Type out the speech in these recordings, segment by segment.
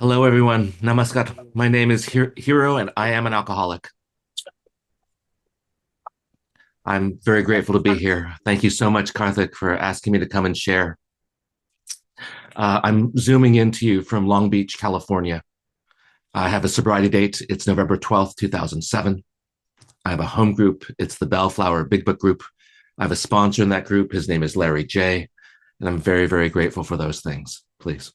Hello, everyone. Namaskar. My name is Hiro, and I am an alcoholic. I'm very grateful to be here. Thank you so much, Karthik, for asking me to come and share. I'm zooming into you from Long Beach, California. I have a sobriety date. It's November 12th, 2007. I have a home group. It's the Bellflower Big Book Group. I have a sponsor in that group. His name is Larry J. And I'm very, very grateful for those things. Please.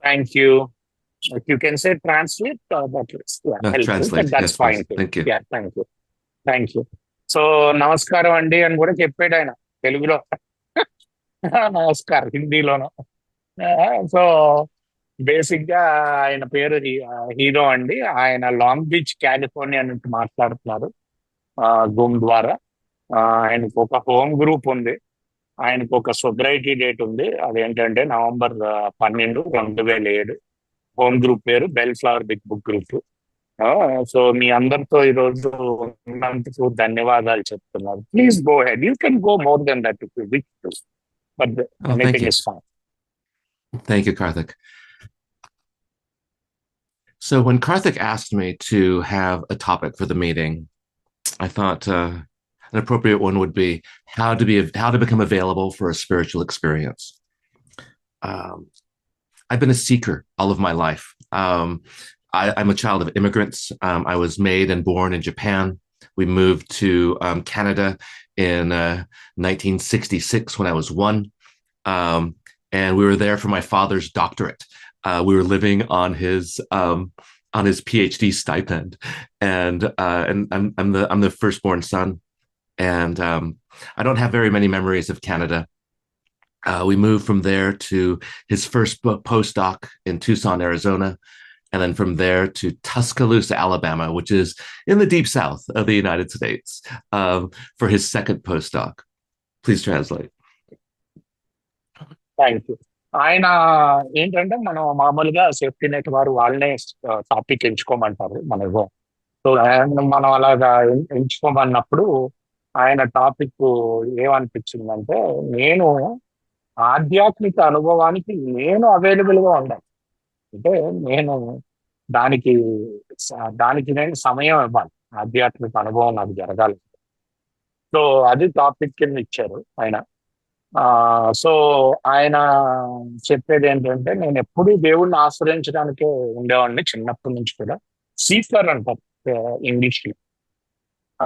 Thank you. If you can say translate, that is helpful, but Translate. that's Yes, please. fine too. Thank you. Yeah, thank you. Thank you. So నమస్కారం అండి అని కూడా చెప్పాడు ఆయన తెలుగులో. నమస్కారం హిందీలోను. So basic గా ఆయన పేరు హీరో అండి. ఆయన లాంగ్ బీచ్ కాలిఫోర్నియా నుంచి మాట్లాడుతున్నారు జూమ్ ద్వారా. ఆయనకు ఒక హోమ్ గ్రూప్ ఉంది. ఆయనకు ఒక సొబ్రైటీ డేట్ ఉంది. అదేంటంటే నవంబర్ 12, 2007. హోమ్ గ్రూప్ పేరు bell flower big book group. So మీ అందరితో ఈరోజు ఉన్నందుకు ధన్యవాదాలు చెప్తున్నారు. Please go ahead. You can go more than that if you wish to, but Thank anything you. Is fine. Thank you, Karthik. So when Karthik asked me to have a topic for the meeting, I thought an appropriate one would be how to become available for a spiritual experience. I've been a seeker all of my life. I'm a child of immigrants. I was made and born in Japan. We moved to Canada in 1966 when I was one, and we were there for my father's doctorate. We were living on his PhD stipend, and I'm the firstborn son, and I don't have very many memories of Canada. We moved from there to his first postdoc in Tucson, Arizona, and then from there to Tuscaloosa, Alabama, which is in the deep south of the United States, for his second postdoc. Please translate. Thank you. ఆయన ఏంటంటే మనం మామూలుగా safety net వారు వాళ్ళనే topic ఎంచుకోమంటారు మనకు. So మనం అలాగా ఎంచుకోమన్నప్పుడు ఆయన టాపిక్ ఏమనిపించిందంటే, నేను ఆధ్యాత్మిక అనుభవానికి నేను అవైలబుల్ గా ఉండాలి. అంటే నేను దానికి దానికి నేను సమయం ఇవ్వాలి. ఆధ్యాత్మిక అనుభవం నాకు జరగాలి. సో అది టాపిక్ కింద ఇచ్చారు ఆయన. సో ఆయన చెప్పేది ఏంటంటే, నేను ఎప్పుడూ దేవుణ్ణి ఆశ్రయించడానికే ఉండేవాడిని చిన్నప్పటి నుంచి కూడా. సీకర్ అంటారు ఇంగ్లీష్ లో.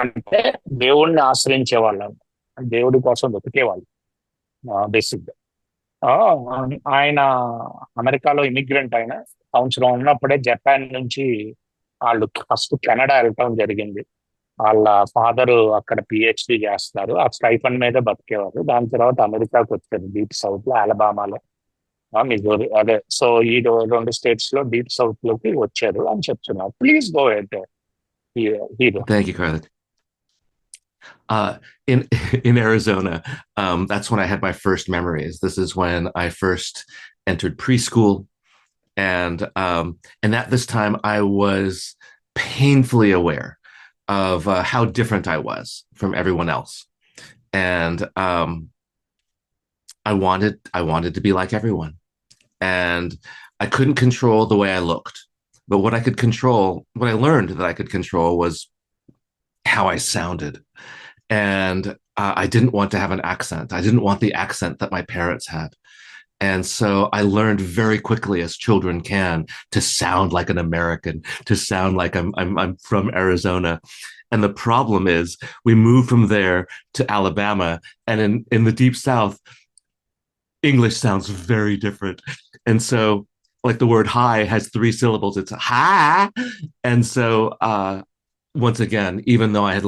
అంటే దేవుణ్ణి ఆశ్రయించే వాళ్ళు, దేవుడి కోసం వెతికేవాళ్ళు బేసిక్ గా. ఆయన అమెరికాలో ఇమిగ్రెంట్. ఆయన సంవత్సరం ఉన్నప్పుడే జపాన్ నుంచి వాళ్ళు ఫస్ట్ కెనడా వెళ్ళటం జరిగింది. వాళ్ళ ఫాదర్ అక్కడ పిహెచ్డి చేస్తున్నారు. ఆ స్టైఫండ్ మీద బతికేవారు. దాని తర్వాత అమెరికాకు వచ్చారు, డీప్ సౌత్ లో, అలబామాలో, మిజోరీ, అదే. సో ఈ రెండు స్టేట్స్ లో డీప్ సౌత్ లోకి వచ్చారు అని చెప్తున్నారు. Please go head hero. Thank you, Karthik. In in Arizona, that's when I had my first memories. This is when I first entered preschool, and at this time I was painfully aware of how different I was from everyone else, and I wanted to be like everyone, and I couldn't control the way I looked. But what I learned that I could control was how I sounded. And I didn't want to have an accent. I didn't want the accent that my parents had. And so I learned very quickly, as children can, to sound like an American, to sound like I'm from Arizona. And the problem is, we moved from there to Alabama, and in the deep South, English sounds very different. And so, like, the word hi has 3 syllables. It's hi. And so, once again, even though I had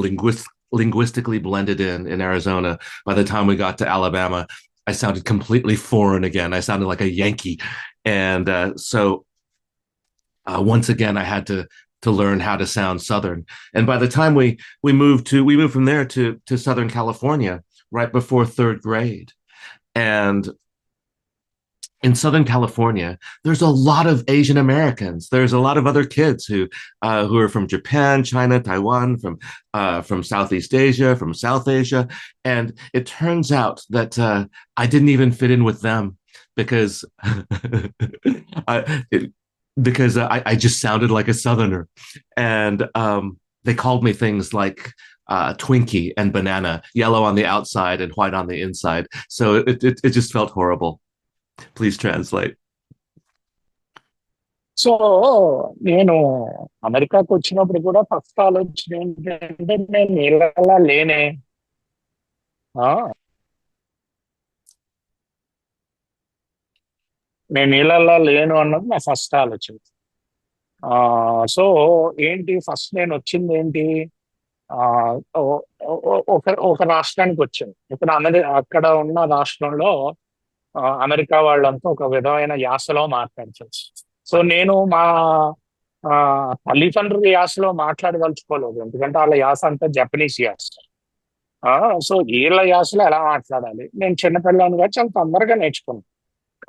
linguistically blended in Arizona, by the time we got to Alabama, I sounded completely foreign again. I sounded like a Yankee. And so once again, I had to learn how to sound Southern. And by the time we moved from there to Southern California right before 3rd grade. And in Southern California, there's a lot of Asian Americans. There's a lot of other kids who are from Japan, China, Taiwan, from Southeast Asia, from South Asia, and it turns out that I didn't even fit in with them because I, it, I just sounded like a Southerner, and they called me things like Twinkie and banana, yellow on the outside and white on the inside. So it just felt horrible. Please translate. So నేను అమెరికాకు వచ్చినప్పుడు కూడా first ఆలోచన ఏంటంటే నేను నీళ్ళలా లేనే. ఆ, నేను నీళ్ళలా లేను అన్నది నా ఫస్ట్ ఆలోచన. సో ఏంటి ఫస్ట్ నేను వచ్చింది ఏంటి, ఆ, ఒక ఒక రాష్ట్రానికి వచ్చాను. ఇక్కడ అక్కడ ఉన్న రాష్ట్రంలో అమెరికా వాళ్ళంతా ఒక విధమైన యాసలో మాట్లాడతారు. సో నేను మా ఆ, తల్లిదండ్రుల యాసలో మాట్లాడదలుచుకోలేదు, ఎందుకంటే వాళ్ళ యాస అంతా జపనీస్ యాస. ఆ, సో వీళ్ళ యాసలో ఎలా మాట్లాడాలి, నేను చిన్నపిల్లని చాలా తొందరగా నేర్చుకున్నాను.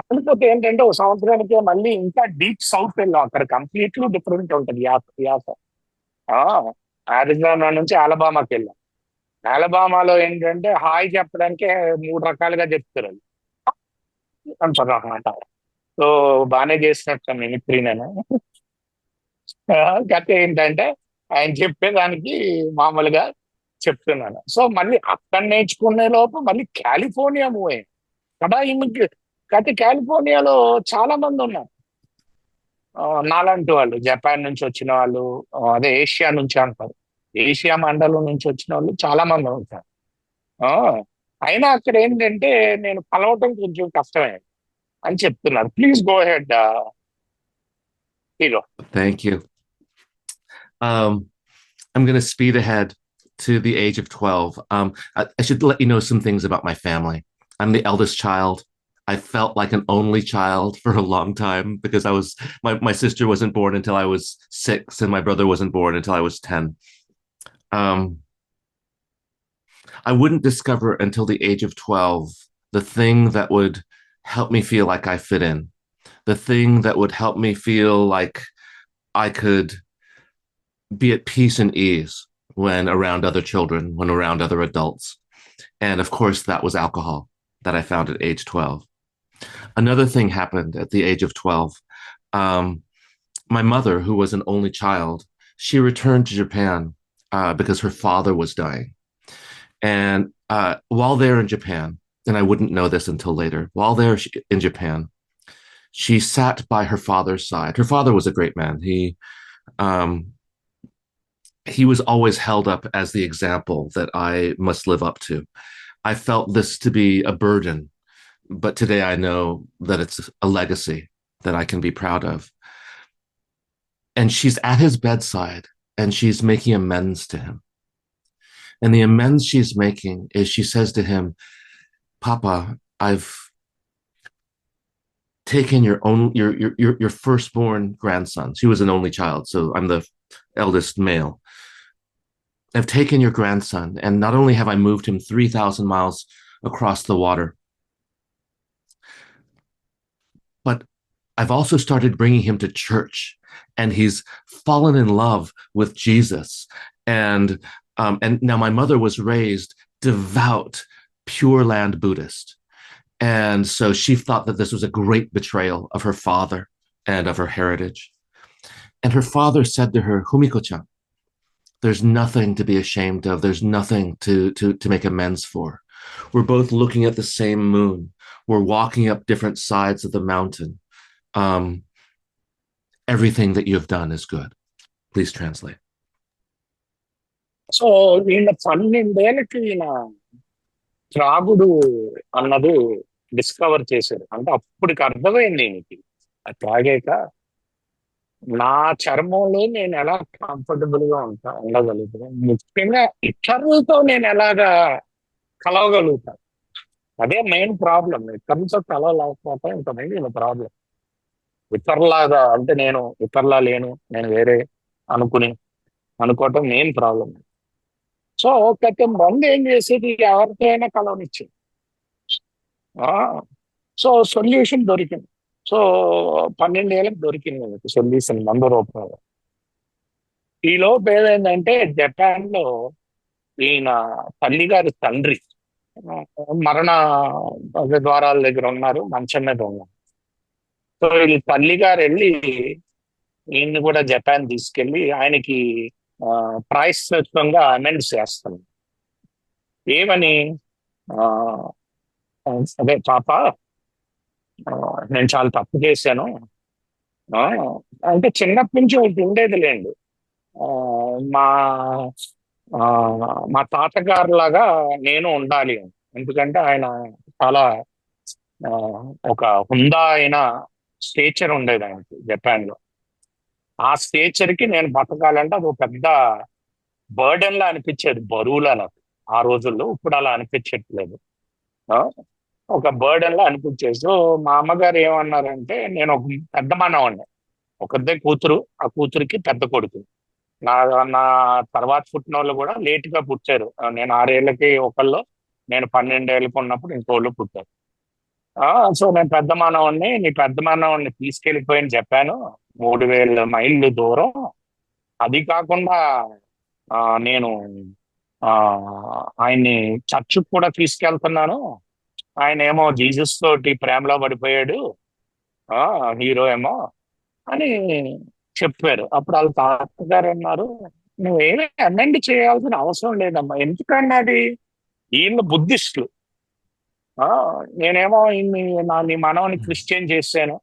కాకపోతే ఏంటంటే ఒక సంవత్సరానికి మళ్ళీ ఇంకా డీప్ సౌత్ వెళ్ళాం, అక్కడ కంప్లీట్లీ డిఫరెంట్ ఉంటుంది యాస యాస. ఆ, అరిజోనా నుంచి అలబామాకి వెళ్ళాం. అలబామాలో ఏంటంటే హాయ్ చెప్పడానికి మూడు రకాలుగా చెప్తారు అంటారు అనమాట. సో బాగానే చేసినట్టు మిమిక్రీ నేను. కథ ఏంటంటే ఆయన చెప్పేదానికి మామూలుగా చెప్తున్నాను. సో మళ్ళీ అక్కడ నేర్చుకునే లోపు మళ్ళీ కాలిఫోర్నియా మూవ్ అయ్యాను. కదా కథ కాలిఫోర్నియాలో చాలా మంది ఉన్నారు, నాలాంటి వాళ్ళు, జపాన్ నుంచి వచ్చిన వాళ్ళు, అదే ఏషియా నుంచి అంటారు, ఏషియా మండలం నుంచి వచ్చిన వాళ్ళు చాలా మంది ఉంటారు. ఆ, అయినా అక్కడ ఏంటంటే నేను కలవటం కొంచెం కష్టమే అని చెప్తున్నారు. Please go head hero. Thank you. Um, I'm going to speed ahead to the age of 12. I should let you know some things about my family. I'm the eldest child. I felt like an only child for a long time because my sister wasn't born until I was 6, and my brother wasn't born until I was 10. Um, I wouldn't discover until the age of 12 the thing that would help me feel like I fit in, the thing that would help me feel like I could be at peace and ease when around other children, when around other adults. And of course, that was alcohol that I found at age 12. Another thing happened at the age of 12. Um, my mother, who was an only child, she returned to Japan because her father was dying. And while there in Japan, and I wouldn't know this until later, while there in Japan, she sat by her father's side. Her father was a great man. Um, he was always held up as the example that I must live up to. I felt this to be a burden, but today I know that it's a legacy that I can be proud of. And she's at his bedside and she's making amends to him. And the amends she's making is she says to him, Papa, I've taken your firstborn grandson. She was an only child, so I'm the eldest male. I've taken your grandson, and not only have I moved him 3,000 miles across the water, but I've also started bringing him to church, and he's fallen in love with Jesus. And now my mother was raised devout, Pure Land Buddhist. And so she thought that this was a great betrayal of her father and of her heritage. And her father said to her, Humiko-chan, there's nothing to be ashamed of. There's nothing to make amends for. We're both looking at the same moon. We're walking up different sides of the mountain. Um, Everything that you have done is good. Please translate. So ఈయన 12 ఏళ్ళకి ఈయన త్రాగుడు అన్నది discover చేశారు. అంటే అప్పటికి అర్థమైంది ఈయనకి, అది త్రాగాక నా చర్మంలో నేను ఎలా కంఫర్టబుల్ గా ఉండగలుగుతాను, ముఖ్యంగా ఇతరులతో నేను ఎలాగా కలవగలుగుతాను. అదే మెయిన్ ప్రాబ్లం. ఇతరులతో కలవలేకపోతే ఇంకా మెయిన్ ప్రాబ్లం. ఇతరులాగా అంటే నేను ఇతరులా లేను, నేను వేరే అనుకుని అనుకోవటం మెయిన్ ప్రాబ్లం. సో ప్రతి మంది ఏం చేసేది, ఎవరితో అయినా కలవనిచ్చేది. సో సొల్యూషన్ దొరికింది. సో 12 ఏళ్ళకి దొరికింది మీకు సొల్యూషన్ మందు రూపంలో. ఈ లోపు ఏమైందంటే జపాన్ లో ఈయన తల్లి గారి తండ్రి మరణ ద్వారాల దగ్గర ఉన్నారు, మంచం మీద ఉన్నారు. సో వీళ్ళ తల్లి గారు వెళ్ళి ఈయన్ని కూడా జపాన్ తీసుకెళ్లి ఆయనకి ప్రాయశ్చిత్తంగా అమెండ్స్ చేస్తాను. ఏమని? ఆ, అదే పాప, ఆ, నేను చాలా తప్పు చేశాను. ఆ, అంటే చిన్నప్పటి నుంచి ఒకటి ఉండేదిలేండి. ఆ, మా ఆ, మా తాతగారు లాగా నేను ఉండాలి అని. ఎందుకంటే ఆయన చాలా ఆ, ఒక హుందా అయిన స్టేచర్ ఉండేది ఆయనకి జపాన్ లో. ఆ స్టేచర్ కి నేను బతకాలంటే అది ఒక పెద్ద బర్డెన్ లా అనిపించేది, బరువులా నాకు ఆ రోజుల్లో. ఇప్పుడు అలా అనిపించట్లేదు. ఆ, ఒక బర్డెన్ లా అనిపించేది. సో మా అమ్మగారు ఏమన్నారంటే, నేను ఒక పెద్ద మనవాడిని, ఒకదే కూతురు, ఆ కూతురికి పెద్ద కొడుకు. నా నా తర్వాత పుట్టిన వాళ్ళు కూడా లేట్ గా పుట్టారు. నేను 6 ఏళ్ళకి ఒకళ్ళు, నేను 12 ఏళ్ళకి ఉన్నప్పుడు ఇంకోళ్ళు పుట్టారు. ఆ సో నేను పెద్ద మానవుణ్ణి, నీ పెద్ద మానవుణ్ణి తీసుకెళ్లిపోయిన చెప్పాను, 3000 మైళ్ళు దూరం. అది కాకుండా నేను ఆ ఆయన్ని చర్చికి కూడా తీసుకెళ్తున్నాను. ఆయన ఏమో జీసస్ తోటి ప్రేమలో పడిపోయాడు, ఆ హీరో ఏమో అని చెప్పారు. అప్పుడు వాళ్ళ తాతగారు అన్నారు, నువ్వేమీ అమెండ్ చేయాల్సిన అవసరం లేదమ్మా. ఎందుకన్నా అది వీళ్ళు బుద్ధిస్టులు. ఆ నేనేమో నీ మనవని క్రిస్టియన్ చేశాను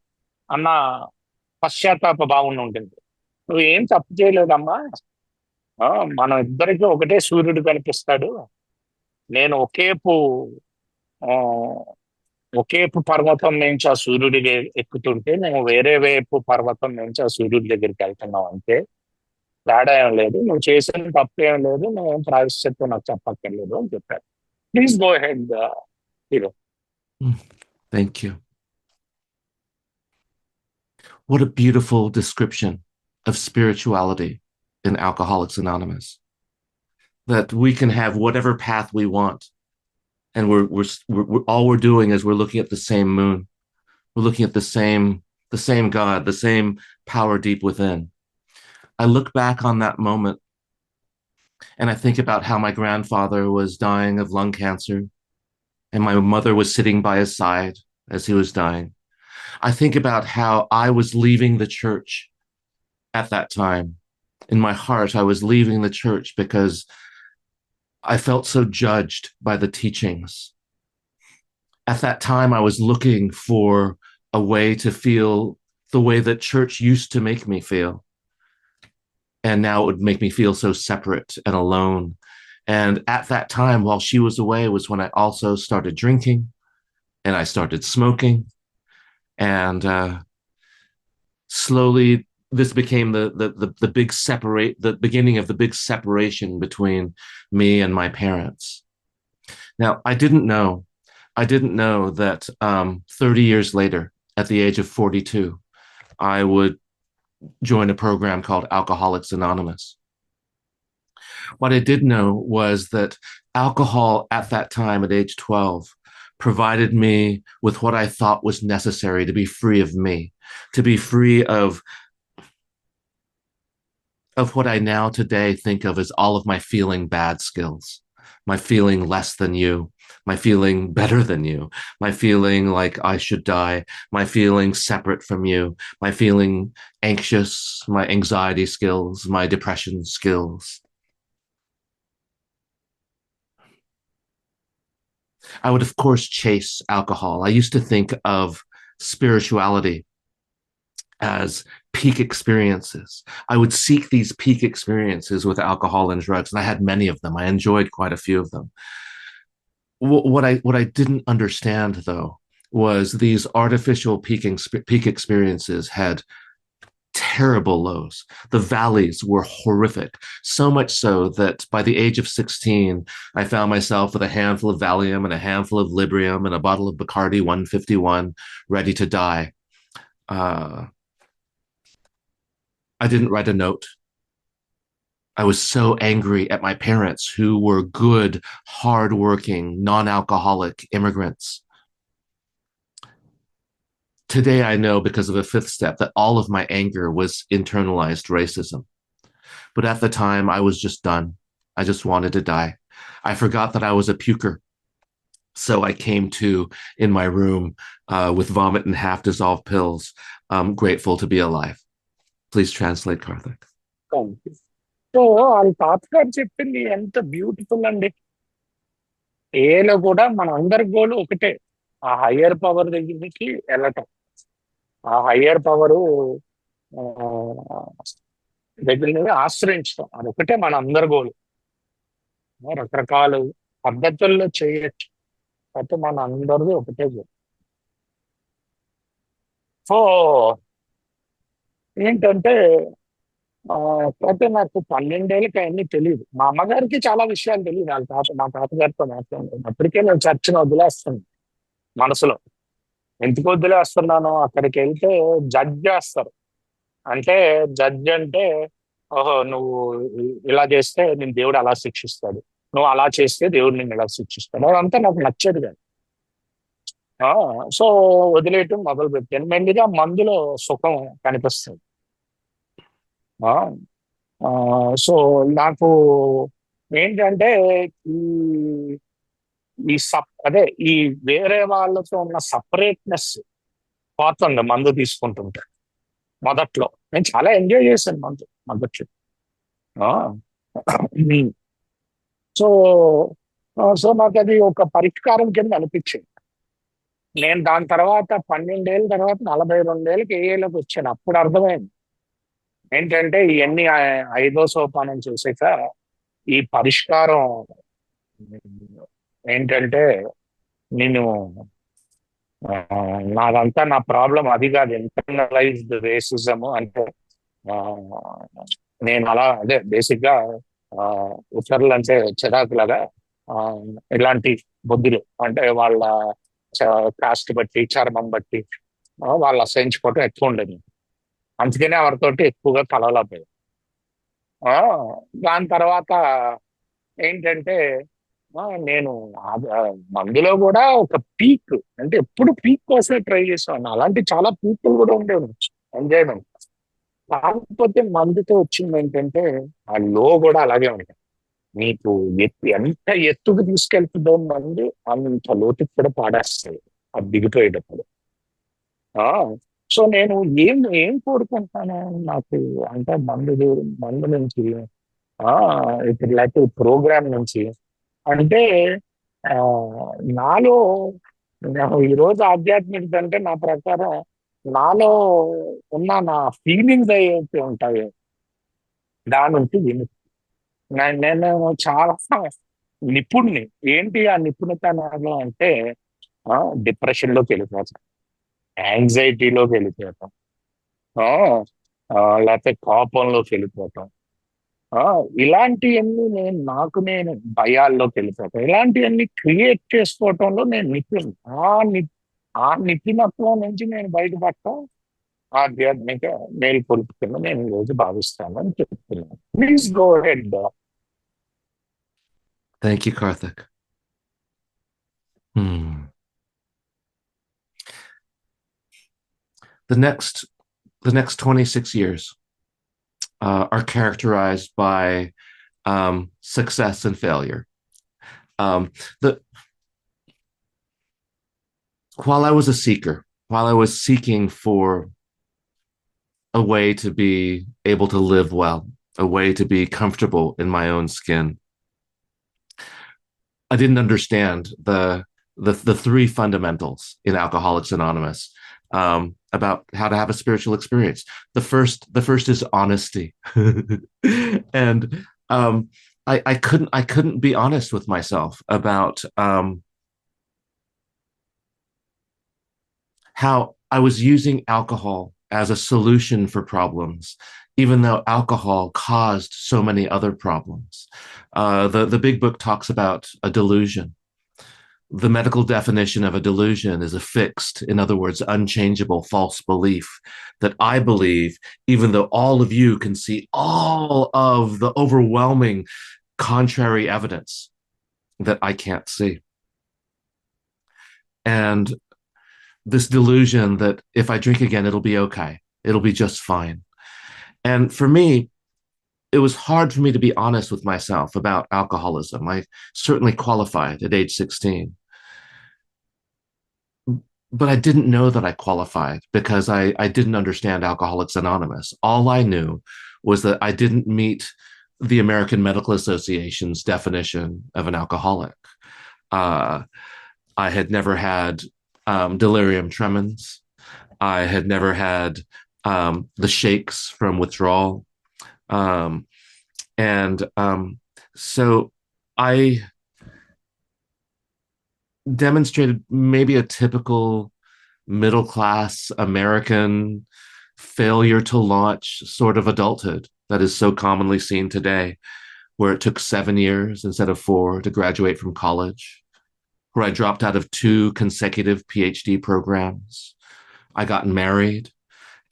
అన్న పశ్చాత్తాప భావన ఉంటుంది. నువ్వేం తప్పు చేయలేదమ్మా. ఆ మనం ఇద్దరికి ఒకటే సూర్యుడు కనిపిస్తాడు. నేను ఆ, ఒకేపు పర్వతం నుంచి ఆ సూర్యుడి ఎక్కుతుంటే, మేము వేరే వైపు పర్వతం నుంచి ఆ సూర్యుడి దగ్గరికి వెళ్తున్నాం అంతే. తేడా ఏం లేదు, నువ్వు చేసిన తప్పు ఏం లేదు, నువ్వేం ప్రాయశ్చిత్తం నాకు చెప్పక్కర్లేదు అని చెప్పారు. Please go head hero. Thank you. What a beautiful description of spirituality in Alcoholics Anonymous. That we can have whatever path we want, and we're all we're doing is we're looking at the same moon. We're looking at the same God, the same power deep within. I look back on that moment and I think about how my grandfather was dying of lung cancer and my mother was sitting by his side as he was dying. I think about how I was leaving the church at that time. In my heart, I was leaving the church because I felt so judged by the teachings. At that time, I was looking for a way to feel the way that church used to make me feel. And now it would make me feel so separate and alone. And at that time, while she was away, was when I also started drinking and I started smoking. And slowly, this became the big separate, the beginning of the big separation between me and my parents. Now, I didn't know that 30 years later, at the age of 42, I would join a program called Alcoholics Anonymous. What I did know was that alcohol at that time, at age 12, provided me with what I thought was necessary to be free of me, to be free of what I now today think of as all of my feeling bad skills, my feeling less than you, my feeling better than you, my feeling like I should die, my feeling separate from you, my feeling anxious, my anxiety skills, my depression skills. I would, of course, chase alcohol. I used to think of spirituality as peak experiences. I would seek these peak experiences with alcohol and drugs, and I had many of them. I enjoyed quite a few of them. What I didn't understand, though, was these artificial peak experiences had terrible lows. The valleys were horrific, so much so that by the age of 16, I found myself with a handful of Valium and a handful of Librium and a bottle of Bacardi 151, ready to die. Uh, I didn't write a note. I was so angry at my parents, who were good, hardworking, non alcoholic immigrants. Today, I know because of a fifth step that all of my anger was internalized racism. But at the time, I was just done. I just wanted to die. I forgot that I was a puker. So I came to in my room with vomit and half dissolved pills, grateful to be alive. Please translate, Karthik. So వాళ్ళ తాతగారు చెప్పింది ఎంత beautiful అండి. ఏలో కూడా మన అందరి goal ఒకటే, ఆ హయ్యర్ పవర్ దగ్గరికి వెళ్ళటం. ఆ హయ్యర్ పవరు దగ్గర ఆశ్రయించడం, అదొకటే మన అందరి గోల్. రకరకాల పద్ధతుల్లో చేయొచ్చు, అయితే మన అందరిది ఒకటే గోల్. సో ఏంటంటే అయితే నాకు 12 ఏళ్ళకి అవన్నీ తెలియదు. మా అమ్మగారికి చాలా విషయాలు తెలియదు. వాళ్ళ మా తాతగారితో మాట్లాడాను అప్పటికే నేను చర్చను వదిలేస్తాను మనసులో. ఎందుకు వదిలేస్తున్నాను, అక్కడికి వెళ్తే జడ్జ్ చేస్తారు. అంటే జడ్జ్ అంటే, ఓహో నువ్వు ఇలా చేస్తే నేను దేవుడు అలా శిక్షిస్తాడు, నువ్వు అలా చేస్తే దేవుడు నిన్ను ఇలా శిక్షిస్తాడు, అదంతా నాకు నచ్చేది కాదు. ఆ, సో వదిలేయటం మొదలు పెట్టాను. మెల్లిగా మందులో సుఖం కనిపిస్తుంది. ఆ, ఆ, సో నాకు ఏంటంటే ఈ ఈ అదే ఈ వేరే వాళ్ళతో ఉన్న సపరేట్నెస్ పోతుంది మందు తీసుకుంటుంటే. మొదట్లో నేను చాలా ఎంజాయ్ చేశాను మందు మొదట్లో. ఆ, సో సో నాకు అది ఒక పరిష్కారం కింద అనిపించింది. నేను దాని తర్వాత 12 ఏళ్ళ తర్వాత 42 ఏళ్ళకి ఏఏలోకి వచ్చాను. అప్పుడు అర్థమైంది ఏంటంటే ఇవన్నీ ఐదో సోపానం చూసాక ఈ పరిష్కారం ఏంటంటే, నేను నాదంతా నా ప్రాబ్లం అది కాదు, ఇంటర్నలైజ్డ్ రేసిజం అంటే ఆ, నేను అలా అదే బేసిక్ గా ఇతరులు అంటే చిరాకులాగా ఆ, ఇలాంటి బుద్ధులు అంటే వాళ్ళ కాస్ట్ బట్టి చర్మం బట్టి వాళ్ళు అసహించుకోవటం ఎక్కువ ఉండదు. అందుకనే ఎవరితోటి ఎక్కువగా కలవలేకపోయాయి. ఆ, దాని తర్వాత ఏంటంటే నేను మందులో కూడా ఒక పీక్ అంటే ఎప్పుడు పీక్ కోసమే ట్రై చేసేవాడిని. అలాంటి చాలా పీకులు కూడా ఉండేవి ఎంజాయ్మెంట్. కాకపోతే మందుతో వచ్చింది ఏంటంటే ఆ లో కూడా అలాగే ఉంటాయి. నీకు ఎంత ఎత్తుకు తీసుకెళ్తుందో మందు అంత లోతుకి కూడా పాడేస్తాయి అది దిగిపోయేటప్పుడు. ఆ సో నేను ఏం ఏం కోరుకుంటాను, నాకు అంటే మందు నుంచి ఆ ఇప్పుడు లేకపోతే ప్రోగ్రామ్ నుంచి అంటే ఆ నాలో ఈ రోజు ఆధ్యాత్మికత అంటే నా ప్రకారం నాలో ఉన్న నా ఫీలింగ్స్ ఏవైతే ఉంటాయో దాని నుంచి నేను చాలా నిపుణుని. ఏంటి ఆ నిపుణత నాలో అంటే డిప్రెషన్ లోకి వెళ్ళిపోతాం, యాంగ్జైటీలోకి వెళ్ళిపోతాం, ఆ, లేకపోతే కోపంలోకి వెళ్ళిపోతాం. ఆ ఇలాంటివన్నీ నేను భయాల్లోకి వెళ్ళిపోతాను. ఇలాంటివన్నీ క్రియేట్ చేసుకోవటంలో నేను నిపుణులు. ఆ నిపుణత్వం నుంచి నేను బయటపడటం ఆధ్యాత్మిక మేల్కొల్పు కింద నేను ఈ రోజు భావిస్తాను అని చెప్తున్నాను. Please go head. Thank you, Karthik. Hmm. The next, the next 26 years are characterized by success and failure. The While I was a seeker, while I was seeking for a way to be able to live well, a way to be comfortable in my own skin, I didn't understand the three fundamentals in Alcoholics Anonymous about how to have a spiritual experience. The first is honesty, and I couldn't be honest with myself about how I was using alcohol as a solution for problems, even though alcohol caused so many other problems. The big book talks about a delusion. The medical definition of a delusion is a fixed, in other words, unchangeable false belief that I believe, even though all of you can see all of the overwhelming contrary evidence that I can't see. And this delusion that if I drink again, it'll be okay. It'll be just fine. And for me, it was hard for me to be honest with myself about alcoholism. I certainly qualified at age 16, but I didn't know that I qualified because I didn't understand Alcoholics Anonymous. All I knew was that I didn't meet the American Medical Association's definition of an alcoholic. Uh, I had never had delirium tremens. I had never had the shakes from withdrawal. Um, and so I demonstrated maybe a typical middle class American failure to launch sort of adulthood that is so commonly seen today, where it took 7 years instead of 4 to graduate from college, where I dropped out of 2 consecutive PhD programs. I got married,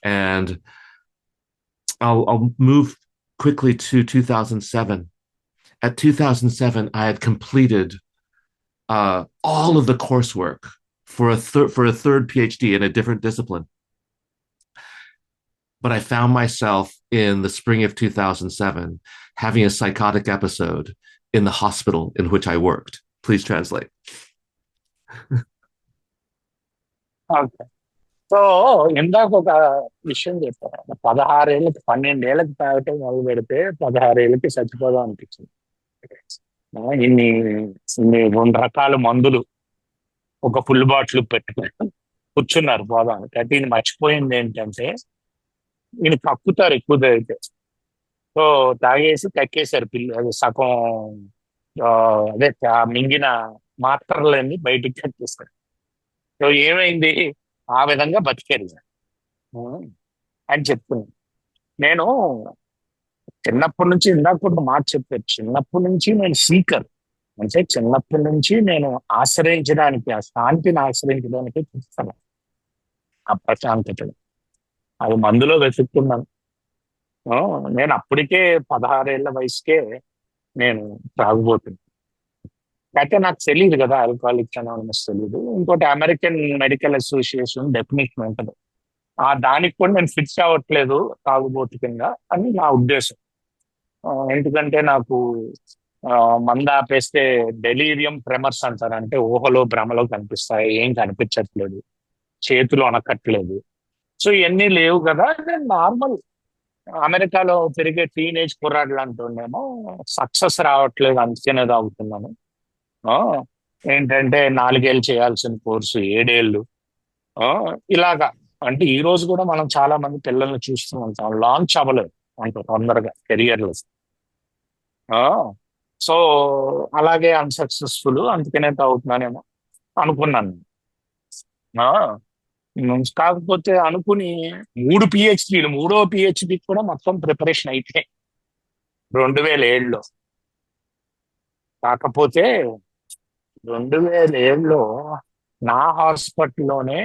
and I'll move quickly to 2007. At 2007, I had completed all of the coursework for a third PhD in a different discipline. But I found myself in the spring of 2007 having a psychotic episode in the hospital in which I worked. Please translate. Okay. So ఇందాక ఒక విషయం చెప్పాను. 16 ఏళ్ళకి 12 ఏళ్ళకి తాగటం మొదలు పెడితే 16 ఏళ్ళకి చచ్చిపోదాం అనిపించింది. ఇన్ని ఇన్ని 2 రకాల మందులు ఒక ఫుల్ బాటిల్ పెట్టుకుని కూర్చున్నారు పోదాం అంటే ఈయన మర్చిపోయింది ఏంటంటే ఈయన కక్కుతారు ఎక్కువ తాగితే. సో తాగేసి కక్కేశారు అది సగం ఆ, అదే మింగిన మాత్రలన్నీ బయటికి కక్కేశారు. సో ఏమైంది, ఆ విధంగా బతికారు ఈయన. ఉం. అని చెప్తున్నాను నేను. చిన్నప్పటి నుంచి ఇందాక కూడా మాట చెప్పారు, చిన్నప్పటి నుంచి నేను సీకర్. అంటే చిన్నప్పటి నుంచి నేను ఆశ్రయించడానికి, ఆ శాంతిని ఆశ్రయించడానికి చూస్తాను, ఆ ప్రశాంతతను. అది మందులో వెతుక్కున్నాను. ఆ, నేను అప్పటికే 16 ఏళ్ల వయసుకే నేను త్రాగుబోతున్నాను. అయితే నాకు తెలియదు కదా ఆల్కహాలిక్ అనానమస్ తెలియదు. ఇంకోటి అమెరికన్ మెడికల్ అసోసియేషన్ డెఫినేషన్ ఉంటుంది. ఆ దానికి కూడా నేను ఫిక్స్ అవ్వట్లేదు తాగుబోతు కింద అని నా ఉద్దేశం. ఎందుకంటే నాకు ఆ, మంద ఆపేస్తే డెలీరియం ట్రెమర్స్ అంటారు, అంటే ఊహలో భ్రమలో కనిపిస్తాయి, ఏం కనిపించట్లేదు, చేతులు వణకట్లేదు. సో ఇవన్నీ లేవు కదా. నేను నార్మల్ అమెరికాలో పెరిగే టీనేజ్ కుర్రాళ్ళు అంటుండేమో సక్సెస్ రావట్లేదు అందుకనే తాగుతున్నాను. ఆ, ఏంటంటే 4 ఏళ్ళు చేయాల్సిన కోర్సు 7 ఏళ్ళు. ఆ, ఇలాగా. అంటే ఈ రోజు కూడా మనం చాలా మంది పిల్లల్ని చూస్తూ ఉంటాం, లాంచ్ అవ్వలేదు అంత తొందరగా కెరియర్ లో. ఆ, సో అలాగే అన్సక్సెస్ఫుల్ అందుకనే తాగుతున్నానేమో అనుకున్నాను. ఆ, కాకపోతే అనుకుని 3 PhDలు, 3వ PhD కూడా మొత్తం ప్రిపరేషన్ అయిపోయాయి 2007లో. కాకపోతే 2007లో నా హాస్పిటల్లోనే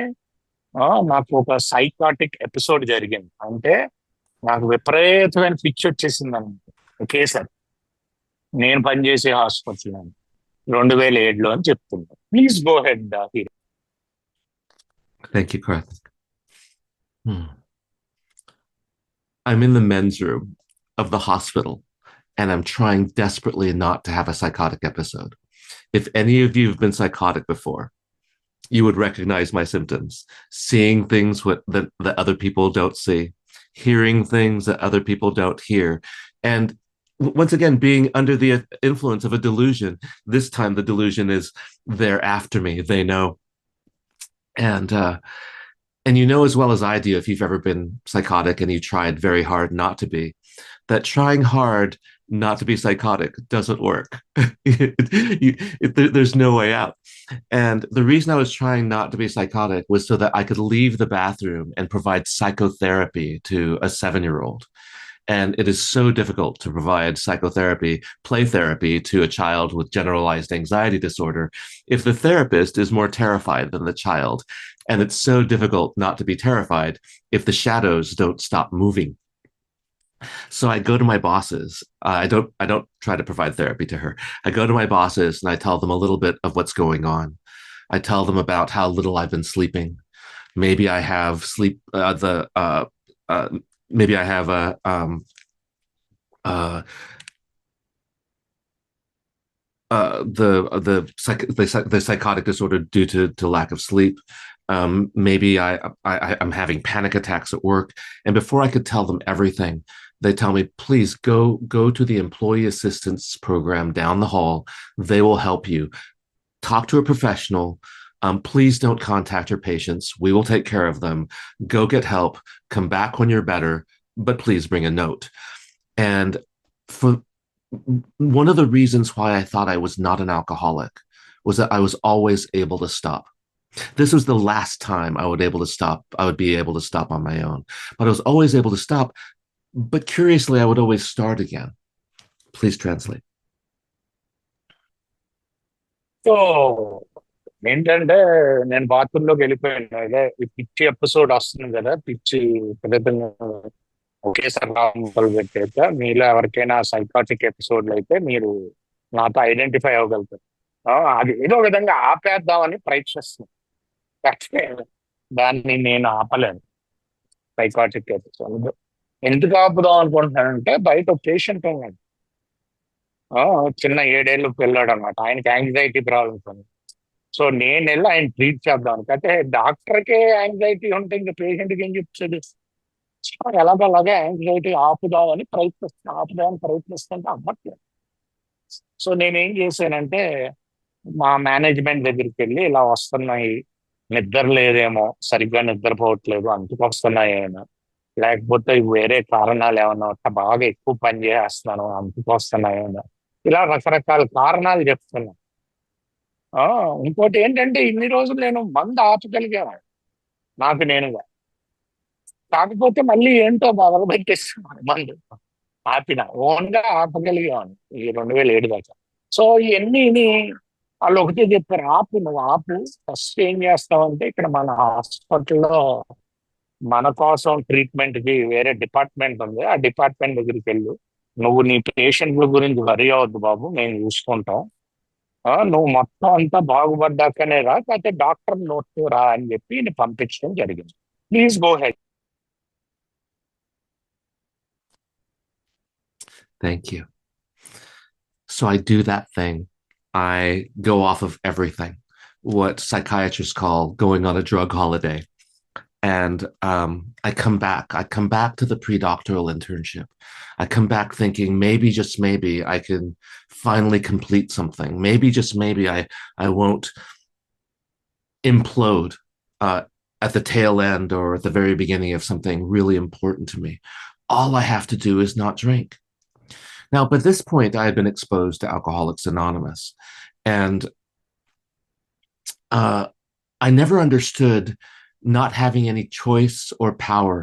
నాకు ఒక సైకాటిక్ ఎపిసోడ్ జరిగింది. అంటే నాకు విపరీతమైన పిచ్చి వచ్చేసింది అనమాట ఒకేసారి. నేను పనిచేసే హాస్పిటల్ 2007లో అని చెప్తున్నా. Please go head. Thank you, Karthik. Hmm. I'm in the men's room of the hospital, and I'm trying desperately not to have a psychotic episode. If any of you have been psychotic before, you would recognize my symptoms: seeing things that other people don't see, hearing things that other people don't hear, and once again being under the influence of a delusion. This time the delusion is they're after me, they know. And you know as well as I do, if you've ever been psychotic and you tried very hard not to be, that trying hard not to be psychotic doesn't work. There's no way out. And the reason I was trying not to be psychotic was so that I could leave the bathroom and provide psychotherapy to a 7-year-old. And it is so difficult to provide psychotherapy, play therapy to a child with generalized anxiety disorder if the therapist is more terrified than the child. And it's so difficult not to be terrified if the shadows don't stop moving. So I go to my bosses. I don't try to provide therapy to her. I go to my bosses and I tell them a little bit of what's going on. I tell them about how little I've been sleeping. Maybe I have sleep the uh, maybe I have a uh, the psychotic disorder due to lack of sleep. Maybe I'm having panic attacks at work, and before I could tell them everything, they tell me, please go to the employee assistance program down the hall. They will help you. Talk to a professional. Please don't contact your patients. We will take care of them. Go get help. Come back when you're better, but please bring a note. And for one of the reasons why I thought I was not an alcoholic was that I was always able to stop. This was the last time I would able to stop. I would be able to stop on my own, but I was always able to stop. But curiously, I would always start again. Please translate. So ఏంటంటే నేను బాత్రూంలోకి వెళ్ళిపోయాను. అదే ఈ పిచ్చి episode వస్తుంది కదా, పిచ్చి పెద్ద ఒకేసారి మొదలు పెట్టాక మీలో ఎవరికైనా సైకాటిక్ ఎపిసోడ్లు అయితే మీరు నాతో ఐడెంటిఫై అవ్వగలుగుతారు. అది ఏదో విధంగా ఆపేద్దామని ప్రయత్నిస్తున్నాను. కాకపోతే దాన్ని నేను ఆపలేను. సైకాటిక్ ఎపిసోడ్ ఎందుకు ఆపుదాం అనుకుంటున్నానంటే బయట ఒక పేషెంట్ ఉన్నాడు. ఆ, చిన్న 7 ఏళ్ళు పిల్లాడు అనమాట. ఆయనకి యాంగ్జైటీ ప్రాబ్లమ్స్ ఉంది. సో నేను వెళ్ళి ఆయన ట్రీట్ చేద్దాం. అయితే డాక్టర్కే యాంగ్జైటీ ఉంటే ఇంకా పేషెంట్కి ఏం చెప్తుంది? సో ఎలాగలాగా యాంగ్జైటీ ఆపుదామని ప్రయత్నిస్తుంటే అవ్వట్లేదు. సో నేనేం చేశానంటే మా మేనేజ్మెంట్ దగ్గరికి వెళ్ళి ఇలా వస్తున్నాయి, నిద్ర లేదేమో, సరిగ్గా నిద్రపోవట్లేదు, అందుకు వస్తున్నాయి ఏమో, లేకపోతే వేరే కారణాలు ఏమన్నా ఉంటే బాగా ఎక్కువ పని చేస్తున్నాను అందుకు వస్తున్నాయి ఏమో, ఇలా రకరకాల కారణాలు చెప్తున్నాను. ఆ, ఇంకోటి ఏంటంటే ఇన్ని రోజులు నేను మందు ఆపగలిగాను నాకు నేనుగా. కాకపోతే మళ్ళీ ఏంటో మొదలు పెట్టేస్తున్నాను మందు. ఆపిన ఓన్ గా ఆపగలిగాను ఈ 2007 దాకా. సో ఇవన్నీ వాళ్ళు ఒకటే చెప్పారు, ఆపు, నువ్వు ఆపు. ఫస్ట్ ఏం చేస్తావంటే ఇక్కడ మన హాస్పిటల్లో మన కోసం ట్రీట్మెంట్ కి వేరే డిపార్ట్మెంట్ ఉంది, ఆ డిపార్ట్మెంట్ దగ్గరికి వెళ్ళు. నువ్వు నీ పేషెంట్ల గురించి వరి అవ్వద్దు బాబు, మేము చూసుకుంటాం. నువ్వు మొత్తం అంతా బాగుపడ్డాకనే రా, కాకపోతే డాక్టర్ నోట్ రా అని చెప్పి పంపించడం జరిగింది. Please go head. Thank you. So I do that thing. I go off of everything, what psychiatrists call going on a drug holiday. And I come back. I come back to the pre-doctoral internship. I come back thinking maybe, just maybe, I can finally complete something. Maybe, just maybe, I won't implode at the tail end or at the very beginning of something really important to me. All I have to do is not drink. Now, by this point, I had been exposed to Alcoholics Anonymous, and I never understood not having any choice or power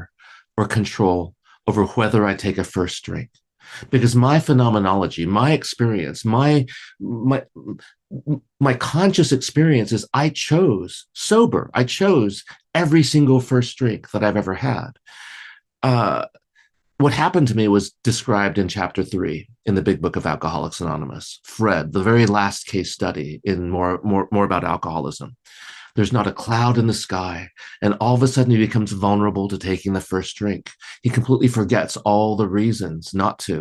or control over whether I take a first drink, because my phenomenology, my experience, my conscious experience is I chose sober. I chose every single first drink that I've ever had. What happened to me was described in chapter 3 in the big book of Alcoholics Anonymous. Fred, the very last case study in more about alcoholism. There's not a cloud in the sky, and all of a sudden he becomes vulnerable to taking the first drink. He completely forgets all the reasons not to.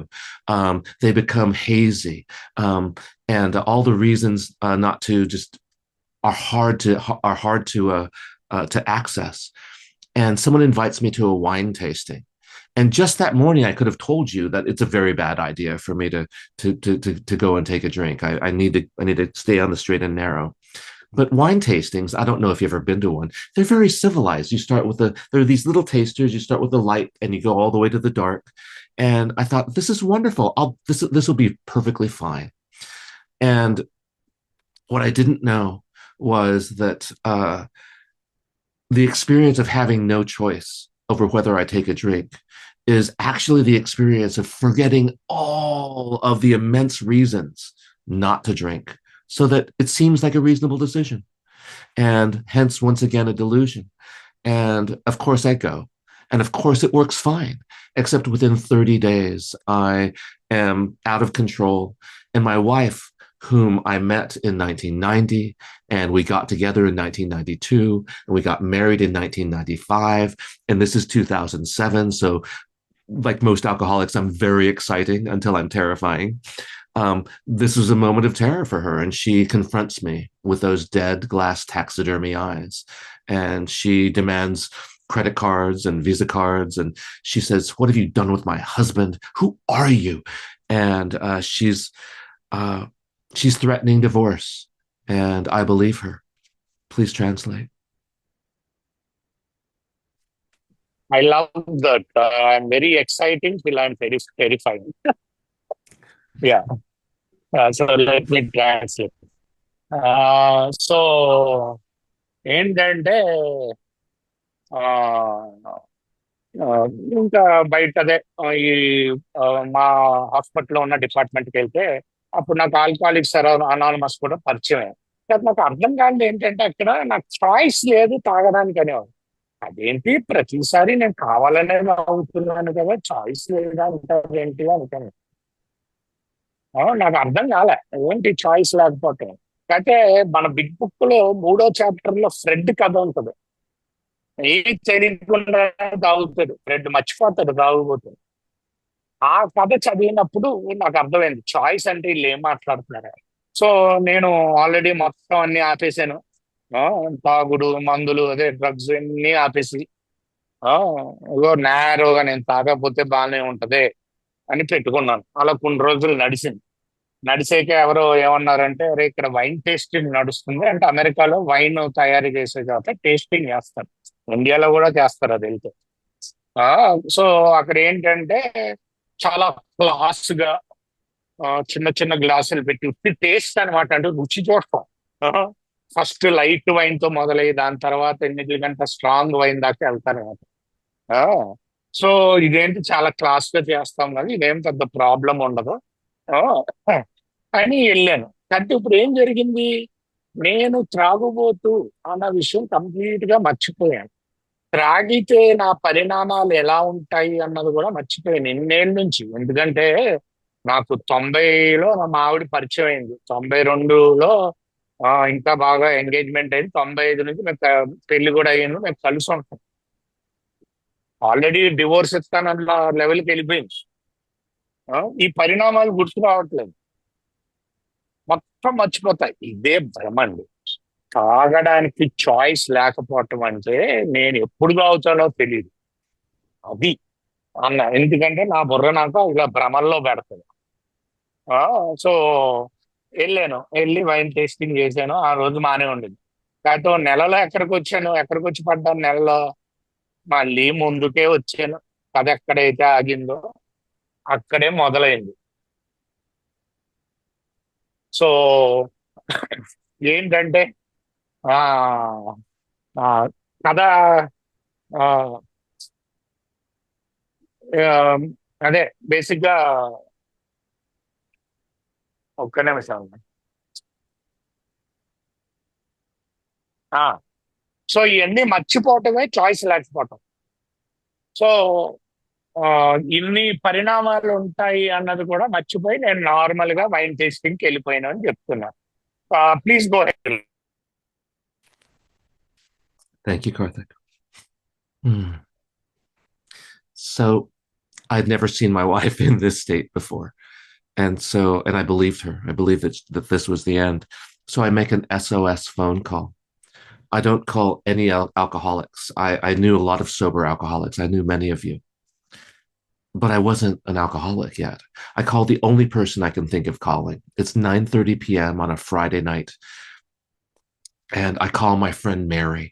They become hazy, and all the reasons not to just are hard to access. And someone invites me to a wine tasting. And just that morning, I could have told you that it's a very bad idea for me to go and take a drink. I need to stay on the straight and narrow. But wine tastings, I don't know if you've ever been to one. They're very civilized. You start with there are these little tasters. You start with the light, and you go all the way to the dark. And I thought, this is wonderful. This will be perfectly fine. And what I didn't know was that the experience of having no choice over whether I take a drink is actually the experience of forgetting all of the immense reasons not to drink, so that it seems like a reasonable decision. And hence, once again, a delusion. And of course, I go. And of course, it works fine, except within 30 days, I am out of control. And my wife, whom I met in 1990, and we got together in 1992, and we got married in 1995, and this is 2007. So, like most alcoholics, I'm very exciting until I'm terrifying. This was a moment of terror for her, and she confronts me with those dead glass taxidermy eyes, and she demands credit cards and Visa cards, and she says, "What have you done with my husband? Who are you?" And uh, she's threatening divorce, and I believe her. Please translate. I love that. I'm very exciting till I'm very terrifying. Yeah. So let me translate. So ఏంటంటే ఆ, ఆ, ఇంకా బయట అదే ఈ ఆ, మా హాస్పిటల్లో ఉన్న డిపార్ట్మెంట్కి వెళ్తే అప్పుడు నాకు ఆల్కహాలిక్స్ అనానమస్ కూడా పరిచయం అయ్యారు. కానీ నాకు అర్థం కానిది ఏంటంటే అక్కడ నాకు చాయిస్ లేదు తాగడానికి అనేవాడు. అదేంటి ప్రతిసారి నేను కావాలనే తాగుతున్నాను కదా, చాయిస్ లేదా అంటారు ఏంటి అనుకోను. నాకు అర్థం కాలే ఏంటి చాయిస్ లేకపోతే. అయితే మన బిగ్ బుక్ లో 3వ చాప్టర్ లో ఫ్రెడ్ కథ ఉంటుంది. ఏమి తెలియకుండా తాగుతాడు ఫ్రెడ్, మర్చిపోతాడు తాగుబోతాడు. ఆ కథ చదివినప్పుడు నాకు అర్థమైంది చాయిస్ అంటే వీళ్ళు ఏం మాట్లాడుతున్నారు. సో నేను ఆల్రెడీ మొత్తం అన్ని ఆపేసాను. ఆ, తాగుడు మందులు అదే డ్రగ్స్ అన్ని ఆపేసి ఆ ఇగో నేరోగా నేను తాగకపోతే బాగానే ఉంటది అని పెట్టుకున్నాను. అలా కొన్ని రోజులు నడిచింది. నడిచాక ఎవరో ఏమన్నారంటే, అరే ఇక్కడ వైన్ టేస్టింగ్ నడుస్తుంది అంటే, అమెరికాలో వైన్ తయారు చేసే చోట టేస్టింగ్ చేస్తారు. ఇండియాలో కూడా చేస్తారు అది వెళ్తే. ఆ, సో అక్కడ ఏంటంటే చాలా క్లాస్ గా చిన్న చిన్న గ్లాసులు పెట్టి ఉత్తి టేస్ట్ అనమాట, అంటే రుచి చూడటం. ఫస్ట్ లైట్ వైన్ తో మొదలై దాని తర్వాత 8 గంటల స్ట్రాంగ్ వైన్ దాకా వెళ్తారు. ఆ సో ఇదేంటి చాలా క్లాస్ గా చేస్తాం కదా, ఇదేం పెద్ద ప్రాబ్లం ఉండదు ఆ, అని వెళ్ళాను. అంటే ఇప్పుడు ఏం జరిగింది, నేను త్రాగుబోతు అన్న విషయం కంప్లీట్ గా మర్చిపోయాను. త్రాగితే నా పరిణామాలు ఎలా ఉంటాయి అన్నది కూడా మర్చిపోయాను ఎన్నేళ్ళ నుంచి. ఎందుకంటే నాకు 90లో మా ఆవిడ పరిచయం అయింది, 92లో ఇంకా బాగా ఎంగేజ్మెంట్ అయింది, 95 నుంచి మేము పెళ్లి కూడా అయ్యాను, మేము కలిసి ఉంటాం. ఆల్రెడీ డివోర్స్ ఇస్తానన్న లెవెల్కి వెళ్ళిపోయింది. ఈ పరిణామాలు గుర్తు రావట్లేదు, మొత్తం మర్చిపోతాయి. ఇదే భ్రమండి. తాగడానికి చాయిస్ లేకపోవటం అంటే నేను ఎప్పుడు తాగుతానో తెలియదు అది ఎందుకంటే నా బుర్ర నాకు ఇలా భ్రమల్లో పెడతాను. సో వెళ్ళాను, వెళ్ళి వైన్ టేస్టింగ్ చేశాను. ఆ రోజు బాగానే ఉండేది. కాకపోతే ఓ నెలలో ఎక్కడికి వచ్చి పడ్డాను నెలలో, మళ్ళీ ముందుకే వచ్చాను. కథ ఎక్కడైతే ఆగిందో అక్కడే మొదలైంది. సో ఏంటంటే ఆ ఆ, కథ ఆ, ఆ, అదే బేసిక్ గా ఒక్క నిమిషం. ఆ సో ఇవన్నీ మర్చిపోవటమే చాయిస్ లేకపోవటం. సో ఇన్ని పరిణామాలు ఉంటాయి అన్నది కూడా మర్చిపోయి నేను నార్మల్ గా వైన్ టేస్టింగ్కి వెళ్ళిపోయాను అని చెప్తున్నాను. Please go head. Thank you, Karthik. Hmm. So, I'd never seen my wife in this state before. And I believed her. I believed that this was the end. So I make an SOS phone call. I don't call any alcoholics. I knew a lot of sober alcoholics. I knew many of you, but I wasn't an alcoholic yet. I called the only person I can think of calling. It's 9:30 p.m. on a Friday night, and I call my friend Mary.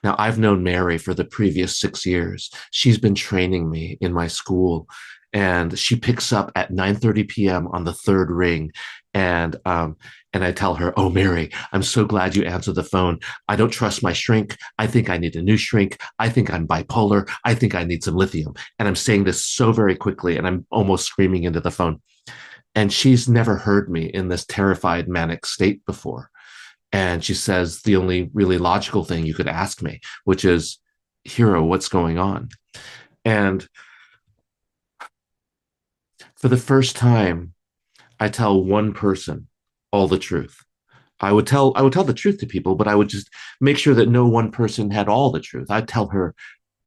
Now, I've known Mary for the previous 6 years. She's been training me in my school, and she picks up at 9:30 p.m. on the third ring, and I tell her, "Oh, Mary, I'm so glad you answered the phone. I don't trust my shrink. I think I need a new shrink. I think I'm bipolar. I think I need some lithium." And I'm saying this so very quickly, and I'm almost screaming into the phone. And she's never heard me in this terrified manic state before. And she says the only really logical thing you could ask me, which is, "Hiro, what's going on?" And for the first time, I tell one person, all the truth. I would tell the truth to people, but I would just make sure that no one person had all the truth. I'd tell her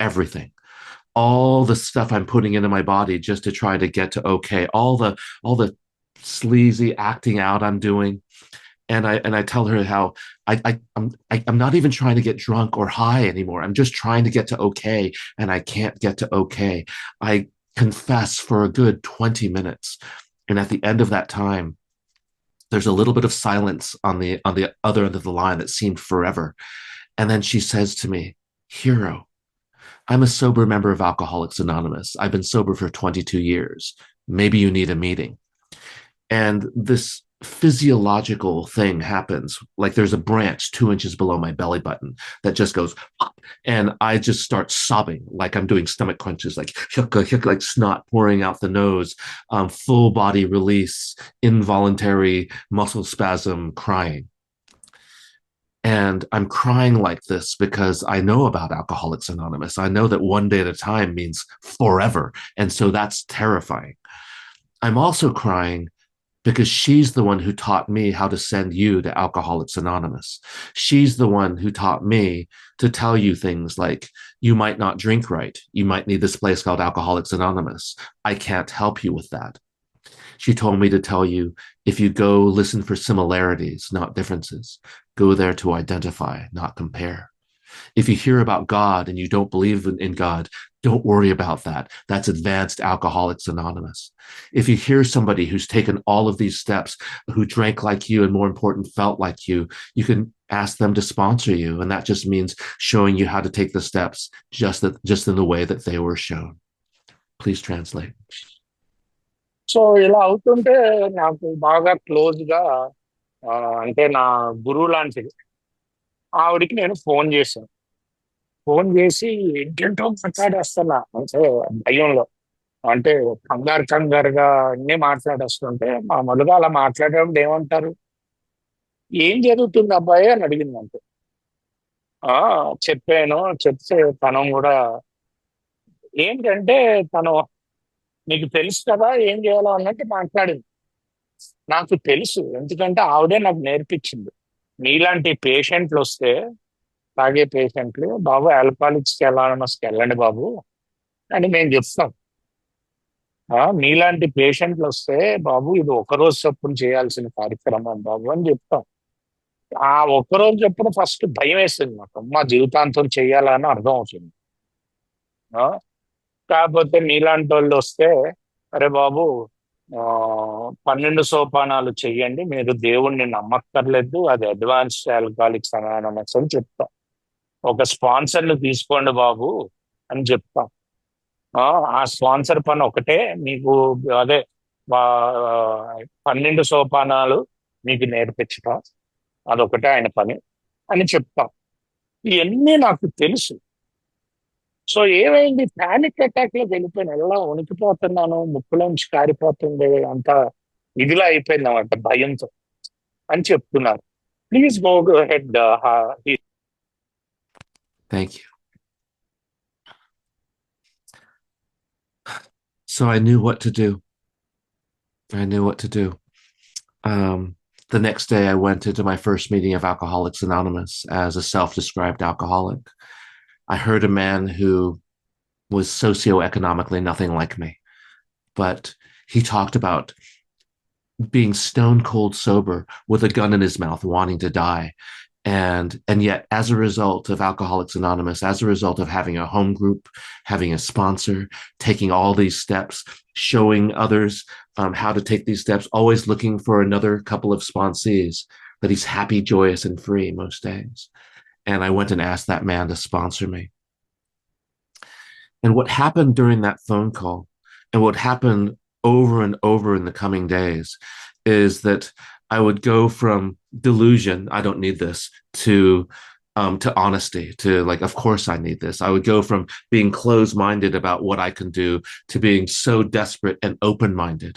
everything, all the stuff I'm putting into my body just to try to get to okay, all the sleazy acting out I'm doing. And I tell her how I'm not even trying to get drunk or high anymore. I'm just trying to get to okay, and I can't get to okay. I confess for a good 20 minutes, and at the end of that time, there's a little bit of silence on the other end of the line that seemed forever. And then she says to me, Hiro, I'm a sober member of Alcoholics Anonymous. I've been sober for 22 years. Maybe you need a meeting. And this physiological thing happens. Like there's a branch 2 inches below my belly button that just goes up, and I just start sobbing like I'm doing stomach crunches, like hicka, hicka, like snot pouring out the nose, full body release, involuntary muscle spasm, crying. And I'm crying like this because I know about Alcoholics Anonymous. I know that one day at a time means forever. And so that's terrifying. I'm also crying because she's the one who taught me how to send you to Alcoholics Anonymous. She's the one who taught me to tell you things like, you might not drink right. You might need this place called Alcoholics Anonymous. I can't help you with that. She told me to tell you, if you go listen for similarities, not differences, go there to identify, not compare. If you hear about God and you don't believe in God, don't worry about that. That's advanced Alcoholics Anonymous. If you hear somebody who's taken all of these steps, who drank like you and more important, felt like you can ask them to sponsor you. And that just means showing you how to take the steps just in the way that they were shown. Please translate. So ఇలా అవుతుంటే నాకు బాగా close గా ఆ, అంటే నా గురువు లాంటిది ఆవిడికి నేను ఫోన్ చేశాను. ఫోన్ చేసి ఏంటంటో మాట్లాడేస్తున్నా అంటే భయంలో, అంటే కంగారు కంగారుగా అన్ని మాట్లాడేస్తుంటే మామూలుగా అలా మాట్లాడేటప్పుడు ఏమంటారు, ఏం జరుగుతుంది అబ్బాయి అని అడిగింది అంతే. ఆ చెప్పాను. చెప్తే తను కూడా ఏంటంటే తను నీకు తెలుసు కదా ఏం చేయాలో అన్నట్టు మాట్లాడింది. నాకు తెలుసు, ఎందుకంటే ఆవిడే నాకు నేర్పించింది. నీలాంటి పేషెంట్లు వస్తే, తాగే పేషెంట్లు, బాబు ఆల్కహాలిక్స్కి అనానమస్కి వెళ్ళండి బాబు అని మేము చెప్తాం. నీలాంటి పేషెంట్లు వస్తే బాబు ఇది ఒక రోజు చొప్పున చేయాల్సిన కార్యక్రమం బాబు అని చెప్తాం. ఆ ఒక్కరోజు చొప్పున ఫస్ట్ భయం వేస్తుంది నాకు, అమ్మ జీవితాంతం చెయ్యాలని అర్థం అవుతుంది. ఆ, కాకపోతే మీలాంటి వాళ్ళు వస్తే, అరే బాబు, ఆ 12 సోపానాలు చెయ్యండి, మీరు దేవుణ్ణి నమ్మక్కర్లేదు, అది అడ్వాన్స్డ్ ఆల్కహాలిక్స్ అనానమస్ అని చెప్తాం. ఒక స్పాన్సర్ని తీసుకోండి బాబు అని చెప్తాం. ఆ ఆ స్పాన్సర్ పని ఒకటే మీకు, అదే వా- 12 సోపానాలు మీకు నేర్పించటం, అదొకటే ఆయన పని అని చెప్తాం. ఇవన్నీ నాకు తెలుసు. సో ఏమైంది, పానిక్ అటాక్ లో వెళ్ళిపోయిన ఎలా వణికిపోతున్నాను, ముక్కులోంచి కారిపోతుంది, అంత ఇదిలా అయిపోయింది అన్నమాట భయంతో అని చెప్తున్నారు. Please go head. Thank you. So I knew what to do. I knew what to do. The next day, I went into my first meeting of Alcoholics Anonymous as a self described alcoholic. I heard a man who was socioeconomically nothing like me, but he talked about being stone cold sober with a gun in his mouth, wanting to die. And yet, as a result of Alcoholics Anonymous, as a result of having a home group, having a sponsor, taking all these steps, showing others how to take these steps, always looking for another couple of sponsees, that he's happy, joyous, and free most days. And I went and asked that man to sponsor me. And what happened during that phone call, and what happened over and over in the coming days, is that I would go from delusion, I don't need this, to honesty, to like, of course I need this. I would go from being closed-minded about what I can do to being so desperate and open-minded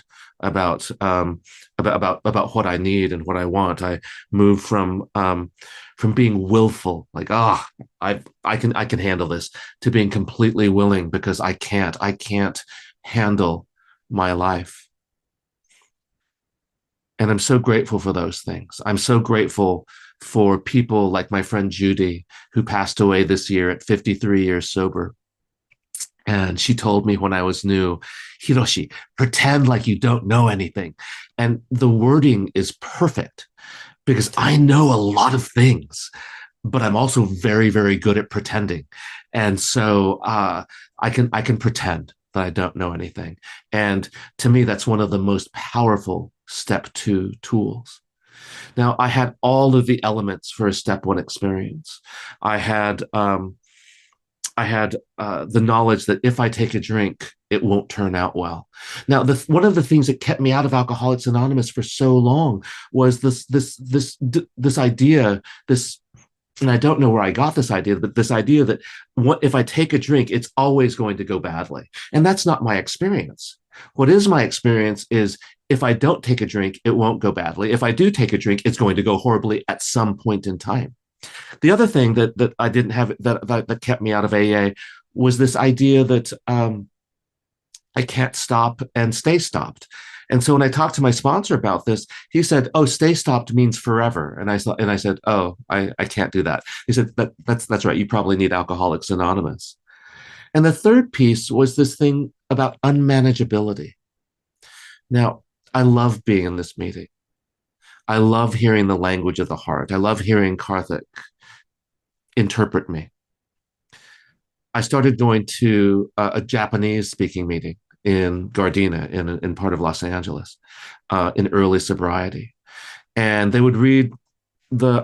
about what I need and what I want. I moved from being willful, like, I can handle this, to being completely willing because I can't handle my life. And I'm so grateful for those things. I'm so grateful for people like my friend Judy, who passed away this year at 53 years sober. And she told me when I was new, Hiroshi, pretend like you don't know anything. And the wording is perfect because I know a lot of things, but I'm also very, very good at pretending. And so I can pretend that I don't know anything. And to me, that's one of the most powerful step two tools. Now, I had all of the elements for a step one experience. I had the knowledge that if I take a drink, it won't turn out well. Now, one of the things that kept me out of Alcoholics Anonymous for so long was this idea, this, and I don't know where I got this idea, but this idea that what if I take a drink, it's always going to go badly, and that's not my experience. What is my experience is if I don't take a drink, it won't go badly. If I do take a drink, it's going to go horribly at some point in time. The other thing that I didn't have that kept me out of AA was this idea that I can't stop and stay stopped. And so when I talked to my sponsor about this, he said, "Oh, stay stopped means forever." And I said, "Oh, I can't do that." He said, "That's right. You probably need Alcoholics Anonymous." And the third piece was this thing about unmanageability. Now, I love being in this meeting. I love hearing the language of the heart. I love hearing Karthik interpret me. I started going to a Japanese speaking meeting in Gardena, in part of Los Angeles, in early sobriety, and they would read the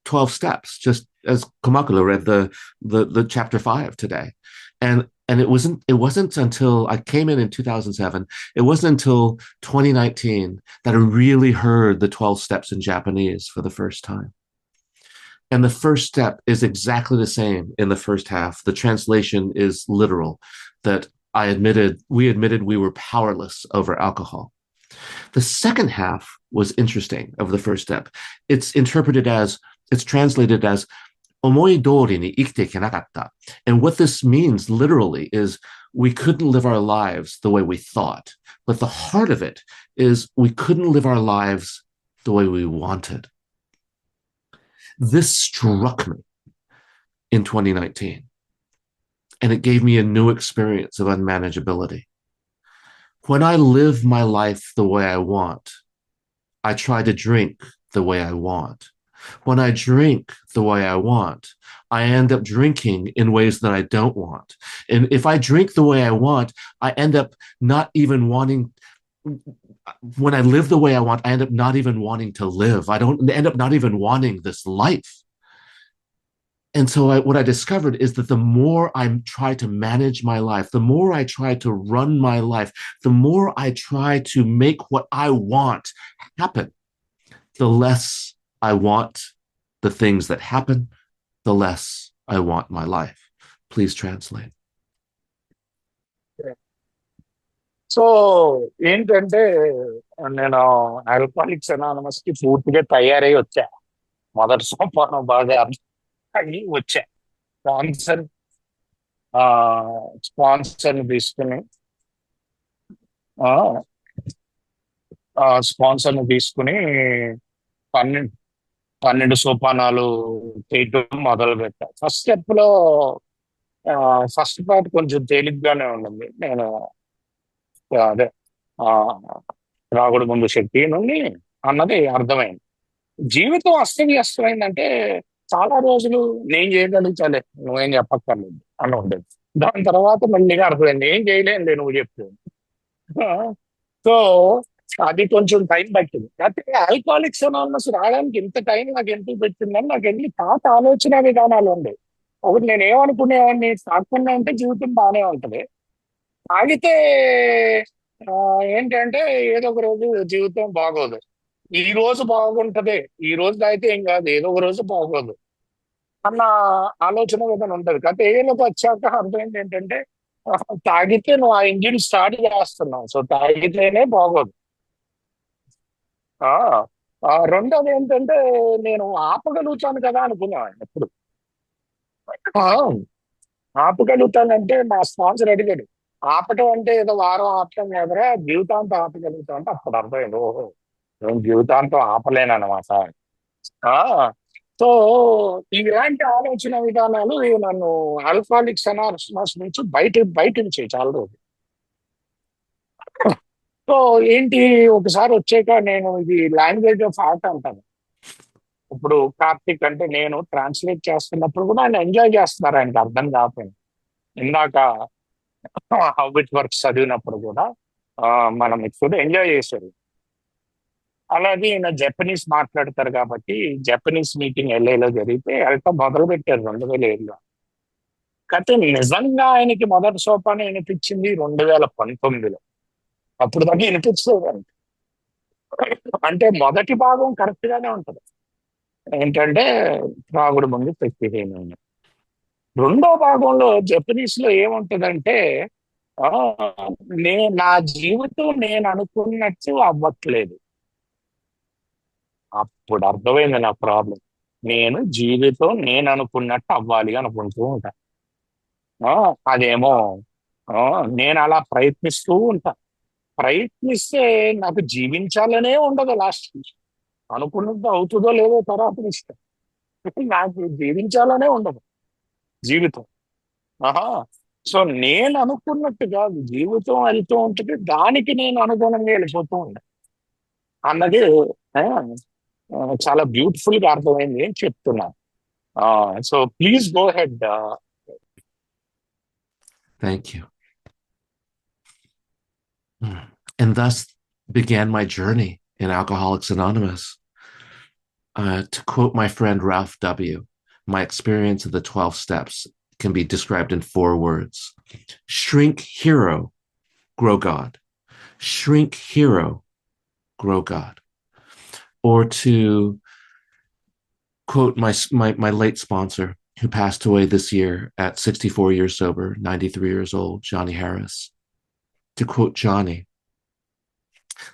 12 steps, just as Kamakula read the chapter 5 today. And it wasn't until I came in 2007, it wasn't until 2019 that I really heard the 12 steps in Japanese for the first time. And the first step is exactly the same in the first half. The translation is literal, that we admitted we were powerless over alcohol. The second half was interesting of the first step. It's translated as 思い通りに生きていけなかった. And what this means literally is we couldn't live our lives the way we thought. But the heart of it is we couldn't live our lives the way we wanted. This struck me in 2019. And it gave me a new experience of unmanageability. When I live my life the way I want, I try to drink the way I want. When I drink the way I want, I end up drinking in ways that I don't want. And if I drink the way I want, I end up not even wanting. When I live the way I want, I end up not even wanting to live. I don't end up not even wanting this life. And so what I discovered is that the more I try to manage my life, the more I try to run my life, the more I try to make what I want happen, the less I want the things that happen, the less I want my life. Please translate. So ఏంటంటే నేను alcoholics anonymous కి పూర్తిగా తయారై వచ్చా. మొదటి సోపానం బాగా అయ్యి వచ్చా. స్పాన్సర్ స్పాన్సర్ తీసుకుని స్పాన్సర్ ని తీసుకుని 12 12 సోపానాలు చేయటం మొదలు పెట్టా. ఫస్ట్ స్టెప్ లో ఫస్ట్ పార్ట్ కొంచెం తేలిగ్గానే ఉండింది. నేను అదే ఆ రాగుడు ముందు శక్తి నుండి అన్నది అర్థమైంది. జీవితం అస్తవ్యస్తమైందంటే చాలా రోజులు నేను చేయగలుగుతాలే, నువ్వేం చెప్పక్కర్లేదు అని ఉండేది. దాని తర్వాత మెల్లిగా అర్థమైంది ఏం చేయలేనులే నువ్వు చెప్తే. సో అది కొంచెం టైం పట్టింది. అయితే ఆల్కహాలిక్స్ అనానమస్ రావడానికి ఇంత టైం నాకు ఎందుకు పెట్టిందని నాకు ఎన్ని పాత ఆలోచన విధానాలు ఉండేవి. ఒకటి నేను ఏమనుకునేవాడిని, తాగకుండా ఉంటే జీవితం బాగానే ఉంటది, తాగితే ఆ, ఏంటంటే ఏదో ఒక రోజు జీవితం బాగోదు. ఈ రోజు బాగుంటది, ఈ రోజు తాగితే ఏం కాదు, ఏదో ఒక రోజు బాగోదు అన్న ఆలోచన విధానం ఉంటది. కాకపోతే ఏలోకి వచ్చాక అర్థమైంది ఏంటంటే తాగితే నువ్వు ఆ ఇంజిన్ స్టార్ట్ చేస్తున్నావు, సో తాగితేనే బాగోదు. ఆ రెండోది ఏంటంటే నేను ఆపగలుగుతాను కదా అనుకున్నాను ఎప్పుడు. ఆ, ఆపగలుగుతానంటే మా స్పాన్సర్ అడిగాడు, ఆపటం అంటే ఏదో వారం ఆపటం కదరా, జీవితాంతం ఆపగలుగుతాం అంటే అప్పుడు అర్థమైంది. ఓహో, నేను జీవితాంతం ఆపలేనన్నమాట. ఆ సో ఇలాంటి ఆలోచన విధానాలు నన్ను ఆల్కహాలిక్స్ అనానమస్ నుంచి బయటించాయి చాలా రోజులు. సో ఏంటి, ఒకసారి వచ్చాక నేను ఇది లాంగ్వేజ్ ఆఫ్ ఆర్ట్ అంటాను. ఇప్పుడు కార్తిక్ అంటే నేను ట్రాన్స్లేట్ చేస్తున్నప్పుడు కూడా ఆయన ఎంజాయ్ చేస్తున్నారు, ఆయనకి అర్థం కాకపోయింది. ఇందాక హౌ ఇట్ వర్క్స్ చదివినప్పుడు కూడా ఆ, మనం ఇప్పుడు ఎంజాయ్ చేశారు. అలాగే ఈయన జపనీస్ మాట్లాడతారు కాబట్టి జపనీస్ మీటింగ్ ఎల్ఏలో జరిగితే వెళ్ళటం మొదలు పెట్టారు 2007లో. కాకపోతే నిజంగా ఆయనకి మొదటి సోపానం వినిపించింది 2019లో. అప్పుడు దాకా వినిపించలేదు. అంటే మొదటి భాగం కరెక్ట్ గానే ఉంటది, ఏంటంటే త్రాగుడు ముందు శక్తిహీనం. రెండో భాగంలో జపనీస్ లో ఏముంటదంటే ఆ, నా జీవితం నేను అనుకున్నట్టు అవ్వట్లేదు. అప్పుడు అర్థమైంది నా ప్రాబ్లం. నేను జీవితం నేను అనుకున్నట్టు అవ్వాలి అనుకుంటూ ఉంటా. ఆ, అదేమో ఆ, నేను అలా ప్రయత్నిస్తూ ఉంటా. ప్రయత్నిస్తే నాకు జీవించాలనే ఉండదు లాస్ట్. అనుకున్నట్టు అవుతుందో లేదో తర్వాత ఇష్టం. నాకు జీవించాలనే ఉండదు జీవితం. ఆహా, సో నేను అనుకున్నట్టు కాదు జీవితం వెళ్తూ ఉంటుంది, దానికి నేను అనుగుణంగా వెళ్ళిపోతూ ఉంటాను అన్నది ఆ, చాలా బ్యూటిఫుల్ గా అర్థమైంది అని చెప్తున్నాను. So please go head. Thank you. And thus began my journey in Alcoholics Anonymous. To quote my friend Ralph W., my experience of the 12 steps can be described in 4 words: shrink hero, grow God. Shrink hero, grow God. Or to quote my late sponsor, who passed away this year at 64 years sober, 93 years old, Johnny Harris. To quote Johnny,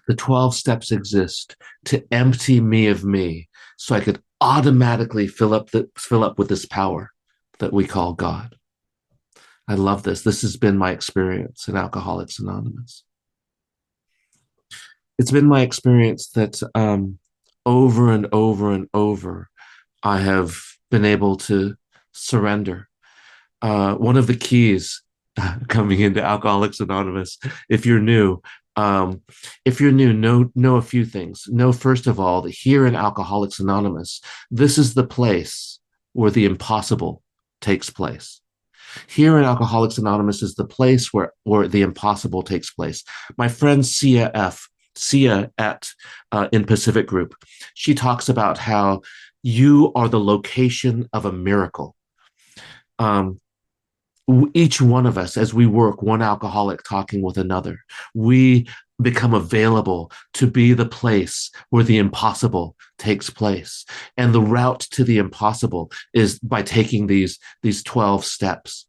the 12 steps exist to empty me of me so I could automatically fill up with this power that we call God. I love this. This has been my experience in Alcoholics Anonymous. It's been my experience that over and over and over, I have been able to surrender. One of the keys coming into Alcoholics Anonymous, if you're new, know a few things. Know first of all that here in Alcoholics Anonymous, this is the place where the impossible takes place. Here in Alcoholics Anonymous is the place where the impossible takes place. My friend Sia at in Pacific Group, she talks about how you are the location of a miracle. Um, each one of us, as we work, one alcoholic talking with another, we become available to be the place where the impossible takes place. And the route to the impossible is by taking these 12 steps.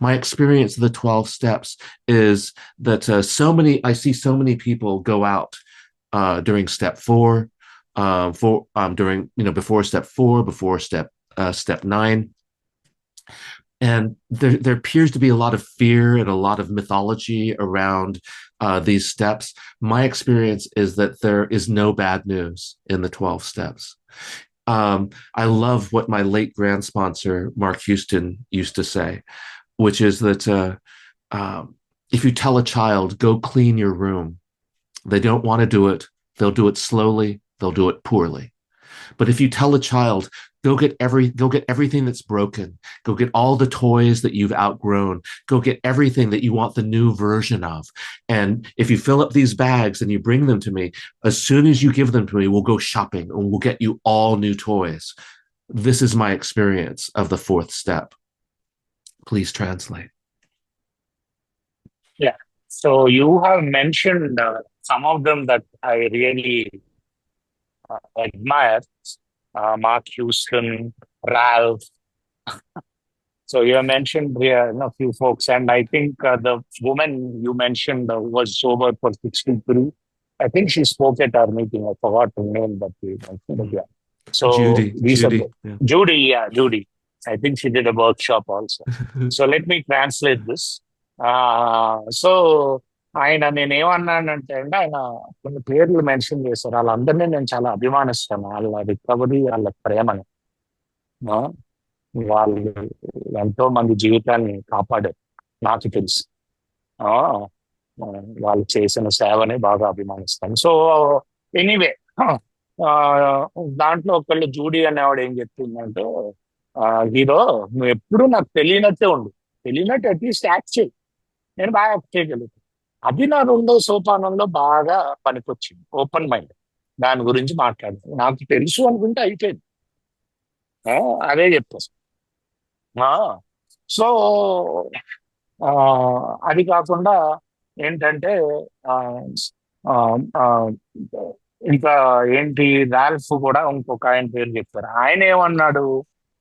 My experience of the 12 steps is that I see so many people go out during step 4, during, before step 4, before step 9. And there appears to be a lot of fear and a lot of mythology around these steps. My experience is that there is no bad news in the 12 steps. I love what my late grand sponsor, Mark Houston, used to say, which is that if you tell a child, go clean your room, they don't want to do it. They'll do it slowly. They'll do it poorly. But if you tell a child, go get everything that's broken, go get all the toys that you've outgrown, go get everything that you want the new version of. And if you fill up these bags and you bring them to me, as soon as you give them to me, we'll go shopping and we'll get you all new toys. This is my experience of the 4th step. Please translate. Yeah. So you have mentioned some of them that I really admire. Mark Houston, Ralph. So you have mentioned a few folks, and I think the woman you mentioned was sober for 63. I think she spoke at our meeting. I forgot her name, but we mentioned it. Yeah. So these are Judy. Yeah. Judy. Yeah, Judy. I think she did a workshop also. So let me translate this. ఆ so ఆయన నేనేమన్నానంటే అండి, ఆయన కొన్ని పేర్లు mention చేశారు. వాళ్ళందరినీ నేను చాలా అభిమానిస్తాను. వాళ్ళ రికవరీ, వాళ్ళ ప్రేమని. ఆ, వాళ్ళు ఎంతో మంది జీవితాన్ని కాపాడారు నాకు తెలుసు. ఆ, ఆ, వాళ్ళు చేసిన సేవని బాగా అభిమానిస్తాను. సో ఎనీవే, దాంట్లో ఒకళ్ళు జూడీ అనేవాడు ఏం చెప్తుందంటే, హీరో, నువ్వు ఎప్పుడు నాకు తెలియనట్టే ఉండు, తెలియనట్టు అట్లీస్ట్ యాక్ట్ చేయి, నేను బాగా యాక్ట్ చేయగలుగుతాను. అది నా రెండో సోపానంలో బాగా పనికొచ్చింది. ఓపెన్ మైండ్, దాని గురించి మాట్లాడదు, నాకు తెలుసు అనుకుంటే అయిపోయింది. ఆ, అదే చెప్తాను. సో ఆ, అది కాకుండా ఏంటంటే, ఆ, ఆ, ఆ, ఇంకా ఏంటి, రాల్ఫ్ కూడా ఇంకొక ఆయన పేరు చెప్పారు. ఆయన ఏమన్నాడు,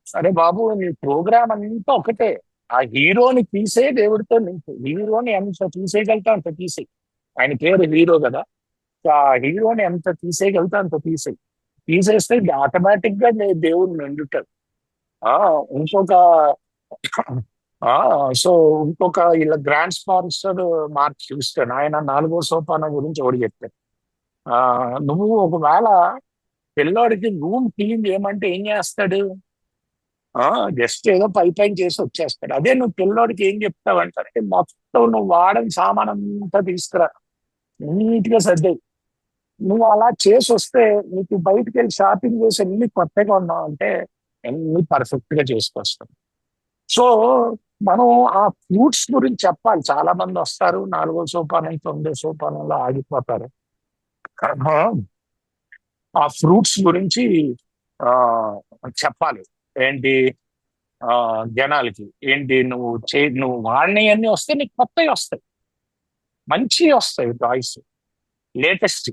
సరే బాబు, నీ ప్రోగ్రామ్ అంతా ఒకటే, ఆ హీరోని తీసే, దేవుడితో నింపు, హీరోని ఎంత తీసేయగలుగుతా అంత తీసేయి. ఆయన పేరు హీరో కదా, సో ఆ హీరోని ఎంత తీసేయగలుగుతా అంత తీసేయి. తీసేస్తే ఆటోమేటిక్ గా దేవుడు నిండుతాడు. ఆ ఇంకొక ఆ సో ఇంకొక ఇలా గ్రాండ్ స్పాన్సర్ మార్క్ హ్యూస్టన్, ఆయన నాలుగో సోపానం గురించి ఒకటి చెప్పారు. ఆ నువ్వు ఒకవేళ పిల్లోడికి రూమ్ క్లీన్ చేయమంటే ఏం చేస్తాడు? జస్ట్ ఏదో పై పైన చేసి వచ్చేస్తాడు. అదే నువ్వు పిల్లోడికి ఏం చెప్తావంటే, మొత్తం నువ్వు వాడని సామాన్ అంతా తీసుకురా, నీట్ గా సర్దాయి. నువ్వు అలా చేసి వస్తే, నీకు బయటికి వెళ్ళి షాపింగ్ చేసి అన్ని కొత్తగా ఉన్నావు అంటే అన్ని పర్ఫెక్ట్ గా చేసుకొస్తాం. సో మనం ఆ ఫ్రూట్స్ గురించి చెప్పాలి. చాలా మంది వస్తారు, నాలుగో సోపానం, తొమ్మిదో సోపానంలో ఆగిపోతారు. ఆ ఆ ఫ్రూట్స్ గురించి ఆ చెప్పాలి. ఏంటి, ఆ జనాలకి ఏంటి, నువ్వు వాడినవి అన్ని వస్తే నీకు కొత్తవి వస్తాయి, మంచి వస్తాయి టాయ్స్, లేటెస్ట్.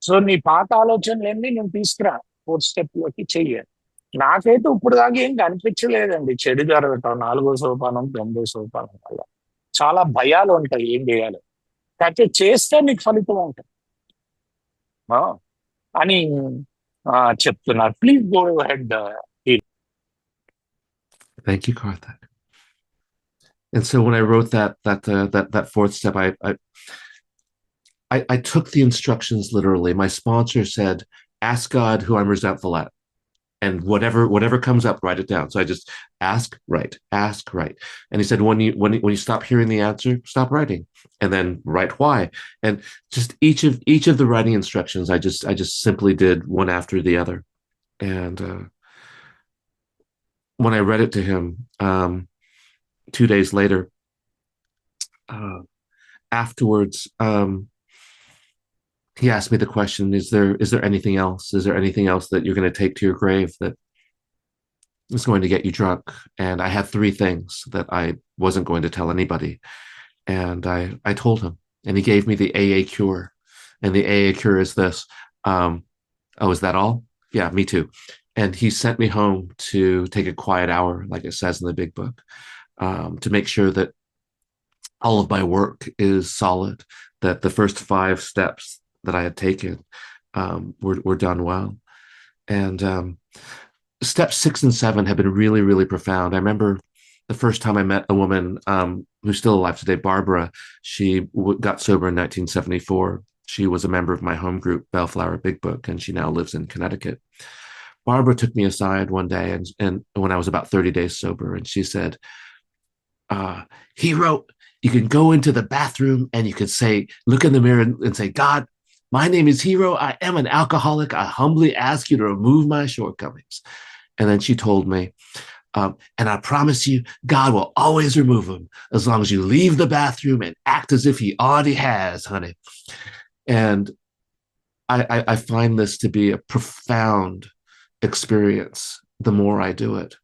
సో నీ పాత ఆలోచనలన్నీ నేను తీసుకురా, ఫోర్త్ స్టెప్ లోకి చెయ్యాలి. నాకైతే ఇప్పుడు దాకా ఏం కనిపించలేదండి చెడు జరగటం నాలుగో సోపానం, తొమ్మిదో సోపానం వల్ల. చాలా భయాలు ఉంటాయి ఏం చేయాలి, కాకపోతే చేస్తే నీకు ఫలితం ఉంటుంది. ఆ, అని చెప్తున్నారు. Please go head. Thank you, Karthik. And so when I wrote that fourth step, I took the instructions literally. My sponsor said, "Ask God who I'm resentful at, and whatever comes up, write it down." So I just ask, write. And he said, when you stop hearing the answer, stop writing, and then write why. And just each of the writing instructions, I just simply did one after the other. And when I read it to him 2 days later, uh, afterwards, he asked me the question: is there anything else? Is there anything else that you're going to take to your grave that is going to get you drunk? And I had three things that I wasn't going to tell anybody, and I told him, and he gave me the AA cure, and the AA cure is this. Oh, is that all? Yeah, me too. And he sent me home to take a quiet hour, like it says in the big book, to make sure that all of my work is solid, that the first 5 steps that I had taken were done well. And steps 6 and 7 have been really, really profound. I remember the first time I met a woman who's still alive today, Barbara. She got sober in 1974. She was a member of my home group, Bellflower Big Book, and she now lives in Connecticut. Barbara took me aside one day, and when I was about 30 days sober, and she said, Hiro, you can go into the bathroom and you can say, look in the mirror and say, God, my name is Hiro. I am an alcoholic. I humbly ask you to remove my shortcomings. And then she told me, and I promise you, God will always remove them as long as you leave the bathroom and act as if he already has, honey. And I find this to be a profound experience the more I do it.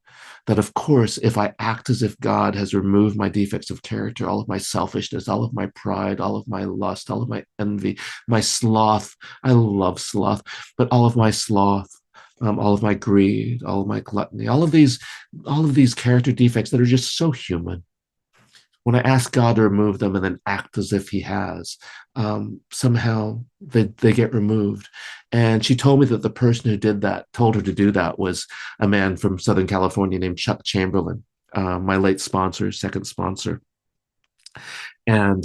That, of course, if I act as if God has removed my defects of character, all of my selfishness, all of my pride, all of my lust, all of my envy, my sloth — I love sloth — but all of my sloth, all of my greed, all of my gluttony, all of these character defects that are just so human, when I ask God to remove them and then act as if He has, somehow they get removed. And she told me that the person who did that, told her to do that, was a man from Southern California named Chuck Chamberlain, my late sponsor, second sponsor. and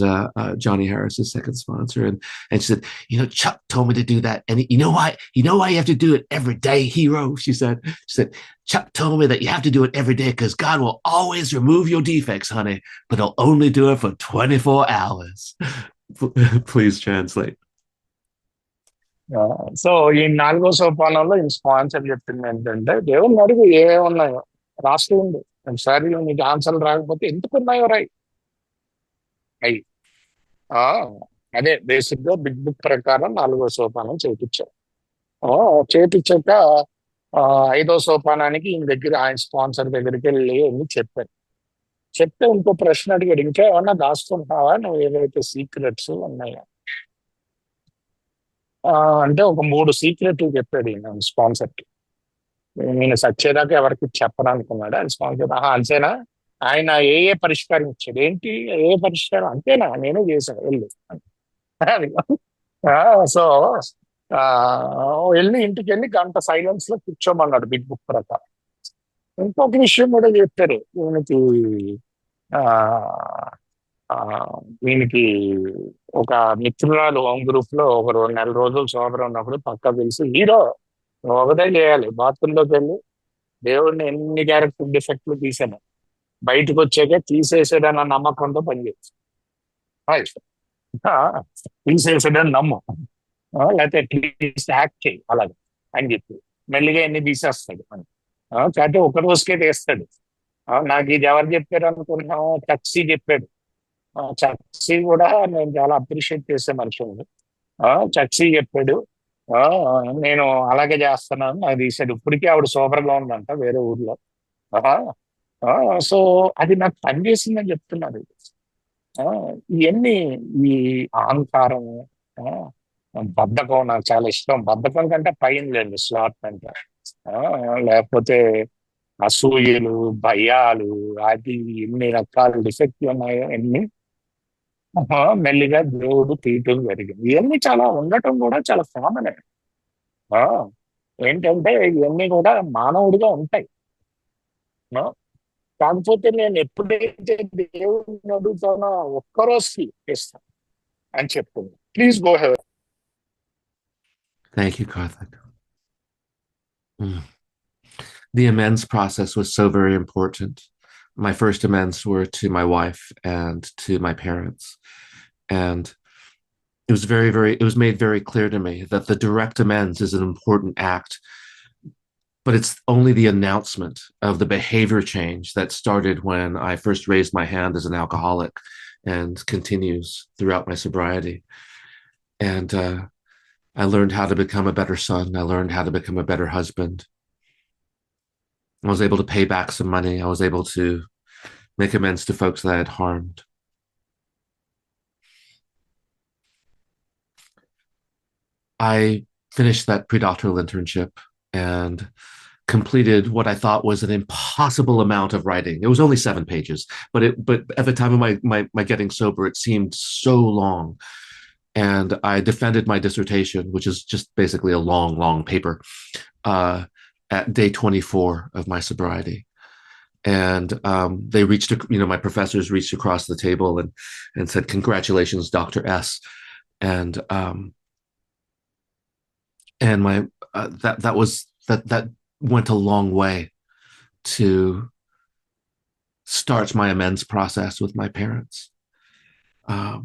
Johnny Harris's second sponsor, and she said, Chuck told me to do that, and you know why you have to do it every day, Hiro. She said, Chuck told me that you have to do it every day because God will always remove your defects, honey, but he'll only do it for 24 hours. Please translate. So ఈ నాలుగో సోపానంలో ఈ sponsor చెప్పింది ఏంటంటే దేవుని అడుగు ఏమున్నాయో రాస్తూ ఉంది. ఒకసారి నీకు ఆన్సర్లు రాకపోతే ఎందుకున్నాయో రాయి అయ్యి. ఆ, అదే బేసిక్ గా బిగ్ బుక్ ప్రకారం నాలుగో సోపానం చేపించారు. ఆ, చేపించాక ఆ, ఐదో సోపానానికి ఈయన దగ్గర ఆయన స్పాన్సర్ దగ్గరికి వెళ్ళి అని చెప్పారు. చెప్తే ఇంకో ప్రశ్న అడిగాడు, ఇంకా ఏమన్నా దాచుకుంటున్నావా నువ్వు, ఏవైతే సీక్రెట్స్ ఉన్నాయా? ఆ, అంటే ఒక మూడు సీక్రెట్లు చెప్పాడు ఈయన స్పాన్సర్ కి. నేను సచ్చేదాకా ఎవరికి చెప్పను అది స్పాన్సర్. ఆహా, అంతేనా? ఆయన ఏ పరిష్కారం ఇచ్చాడు ఏంటి? ఏ పరిష్కారం అంతేనా, నేను చేశాను వెళ్ళు అది. సో వెళ్ళి ఇంటికి వెళ్ళి గంట సైలెన్స్ లో కూర్చోమన్నాడు బిగ్ బుక్ ప్రకారం. ఇంకొక విషయం కూడా చెప్పారు ఈయనకి. ఆ ఆ, ఈయనకి ఒక మిత్రురాలు హోమ్ గ్రూప్ లో ఒక నెల రోజులు సోబర్ ఉన్నప్పుడు పక్కా తెలిసి, హీరో నువ్వు ఒకటే చేయాలి, బాత్రూమ్ లోకి వెళ్ళి దేవుడిని ఎన్ని క్యారెక్టర్ డిఫెక్ట్లు తీసాను బయటకు వచ్చాక తీసేసాడన్న నమ్మకంతో పనిచేసి తీసేసాడని నమ్ము, లేకపోతే అట్లీస్ట్ యాక్ట్ చేయి అలాగే అని చెప్పి మెల్లిగా ఎన్ని తీసేస్తాడు అని. కాకపోతే ఒక రోజుకే తీస్తాడు. నాకు ఇది ఎవరు చెప్పారు అనుకున్నాము, టక్సీ చెప్పాడు. చక్సీ కూడా నేను చాలా అప్రిషియేట్ చేసే మనుషులు. చక్సీ చెప్పాడు. ఆ, నేను అలాగే చేస్తున్నాను నాకు తీసాడు. ఇప్పటికీ ఆవిడ సూపర్ గా ఉందంట వేరే ఊర్లో. ఆ, సో అది నాకు పనిచేసిందని చెప్తున్నారు. ఆ, ఇవన్నీ ఈ అహంకారం, ఆ, బద్ధకం నాకు చాలా ఇష్టం. బద్ధకం కంటే పైన లేదు స్లాట్ అంటే. ఆ, లేకపోతే అసూయలు, భయాలు, అది ఎన్ని రకాల డిఫెక్ట్లు ఉన్నాయో ఎన్ని మెల్లిగా దేవుడు తీయటం జరిగింది. ఇవన్నీ చాలా ఉండటం కూడా చాలా కామన్. ఏంటంటే ఇవన్నీ కూడా మానవుడిగా ఉంటాయి. ఆ, కాకపోతే నేను ఎప్పుడైతే దేవుడిని అడుగుతానో ఒక్కరోజుకి ఇస్తాను అని చెప్తుంది. Please go heaven. Thank you, Karthik. Mm. The amends process was so very important. My first amends were to my wife and to my parents. And it was made very clear to me that the direct amends is an important act, but it's only the announcement of the behavior change that started when I first raised my hand as an alcoholic and continues throughout my sobriety. And I learned how to become a better son. I learned how to become a better husband. I was able to pay back some money. I was able to make amends to folks that I had harmed. I finished that pre-doctoral internship and completed what I thought was an impossible amount of writing. It was only 7 pages, but at the time of my getting sober, it seemed so long. And I defended my dissertation, which is just basically a long paper, uh, at day 24 of my sobriety. And they reached, my professors reached across the table and said, "Congratulations, Dr. S." And my that went a long way to start my amends process with my parents. Um,